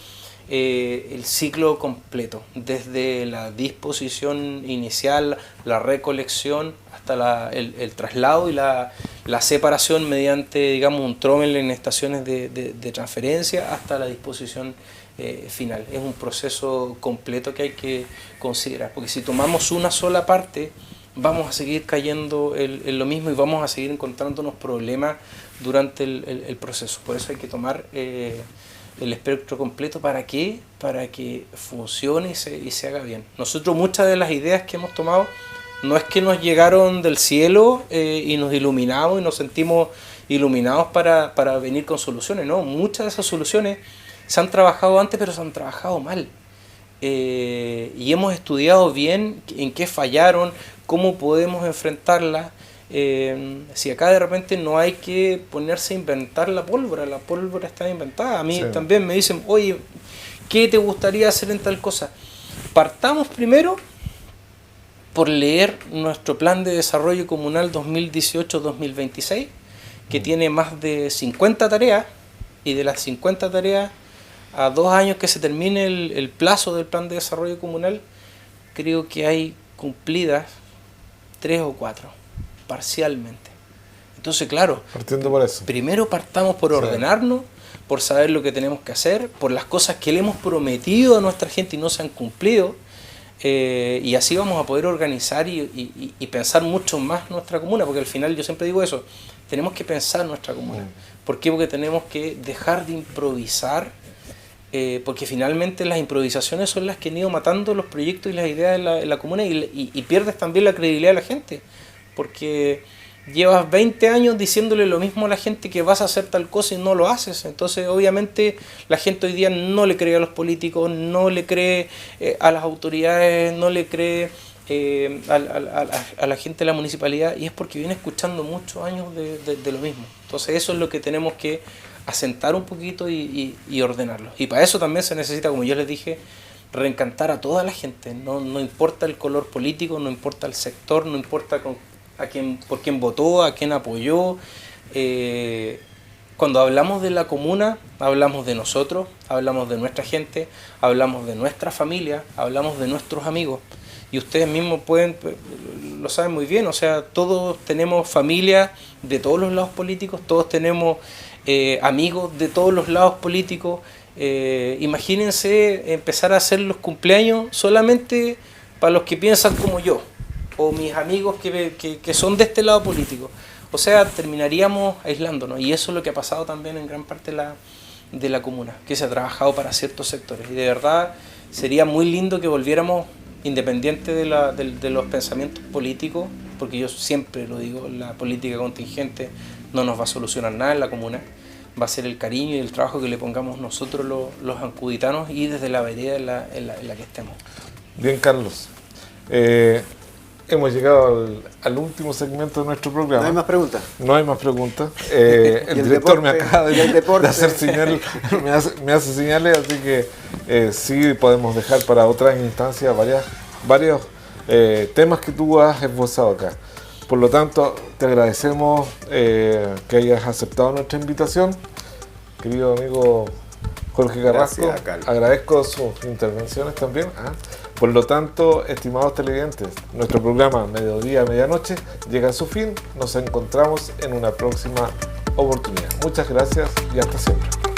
el ciclo completo, desde la disposición inicial, la recolección, hasta el traslado y la separación mediante, digamos, un trommel en estaciones de transferencia, hasta la disposición final. Es un proceso completo que hay que considerar, porque si tomamos una sola parte vamos a seguir cayendo en lo mismo y vamos a seguir encontrándonos problemas durante el proceso. Por eso hay que tomar el espectro completo. ¿Para qué? Para que funcione y se haga bien. Nosotros muchas de las ideas que hemos tomado no es que nos llegaron del cielo y nos iluminamos y nos sentimos iluminados para venir con soluciones, ¿no? Muchas de esas soluciones se han trabajado antes, pero se han trabajado mal. Y hemos estudiado bien en qué fallaron, cómo podemos enfrentarlas. Si acá de repente no hay que ponerse a inventar la pólvora está inventada. A mí también me dicen, oye, ¿qué te gustaría hacer en tal cosa? Partamos primero por leer nuestro plan de desarrollo comunal 2018-2026, que tiene más de 50 tareas, y de las 50 tareas, a 2 años que se termine el plazo del plan de desarrollo comunal, creo que hay cumplidas 3 o 4, parcialmente. Entonces, claro, partiendo por eso, primero partamos por ordenarnos, por saber lo que tenemos que hacer, por las cosas que le hemos prometido a nuestra gente y no se han cumplido, y así vamos a poder organizar y pensar mucho más nuestra comuna, porque al final yo siempre digo eso, tenemos que pensar nuestra comuna. ¿Por qué? Porque tenemos que dejar de improvisar, porque finalmente las improvisaciones son las que han ido matando los proyectos y las ideas en la comuna, y pierdes también la credibilidad de la gente, porque llevas 20 años diciéndole lo mismo a la gente, que vas a hacer tal cosa, y no lo haces. Entonces obviamente la gente hoy día no le cree a los políticos, no le cree a las autoridades, no le cree a la gente de la municipalidad, y es porque viene escuchando muchos años de lo mismo. Entonces eso es lo que tenemos que asentar un poquito y ordenarlo. Y para eso también se necesita, como yo les dije, reencantar a toda la gente. No importa el color político, no importa el sector, no importa por quién votó, a quién apoyó. Cuando hablamos de la comuna, hablamos de nosotros, hablamos de nuestra gente, hablamos de nuestra familia, hablamos de nuestros amigos. Y ustedes mismos lo saben muy bien, o sea, todos tenemos familia de todos los lados políticos, todos tenemos amigos de todos los lados políticos. Imagínense empezar a hacer los cumpleaños solamente para los que piensan como yo, o mis amigos que son de este lado político. O sea, terminaríamos aislándonos, y eso es lo que ha pasado también en gran parte de la comuna, que se ha trabajado para ciertos sectores. Y de verdad sería muy lindo que volviéramos, independiente de los pensamientos políticos, porque yo siempre lo digo, la política contingente no nos va a solucionar nada en la comuna. Va a ser el cariño y el trabajo que le pongamos nosotros los ancuditanos, y desde la vereda en la que estemos. Bien, Carlos. Hemos llegado al último segmento de nuestro programa. ¿No hay más preguntas? No hay más preguntas. El director me acaba de hacer señales, me hace señales, así que sí podemos dejar para otras instancias varios temas que tú has esbozado acá. Por lo tanto, te agradecemos que hayas aceptado nuestra invitación, querido amigo Jorge Carrasco. Gracias, agradezco sus intervenciones también. Por lo tanto, estimados televidentes, nuestro programa Mediodía Medianoche llega a su fin. Nos encontramos en una próxima oportunidad. Muchas gracias y hasta siempre.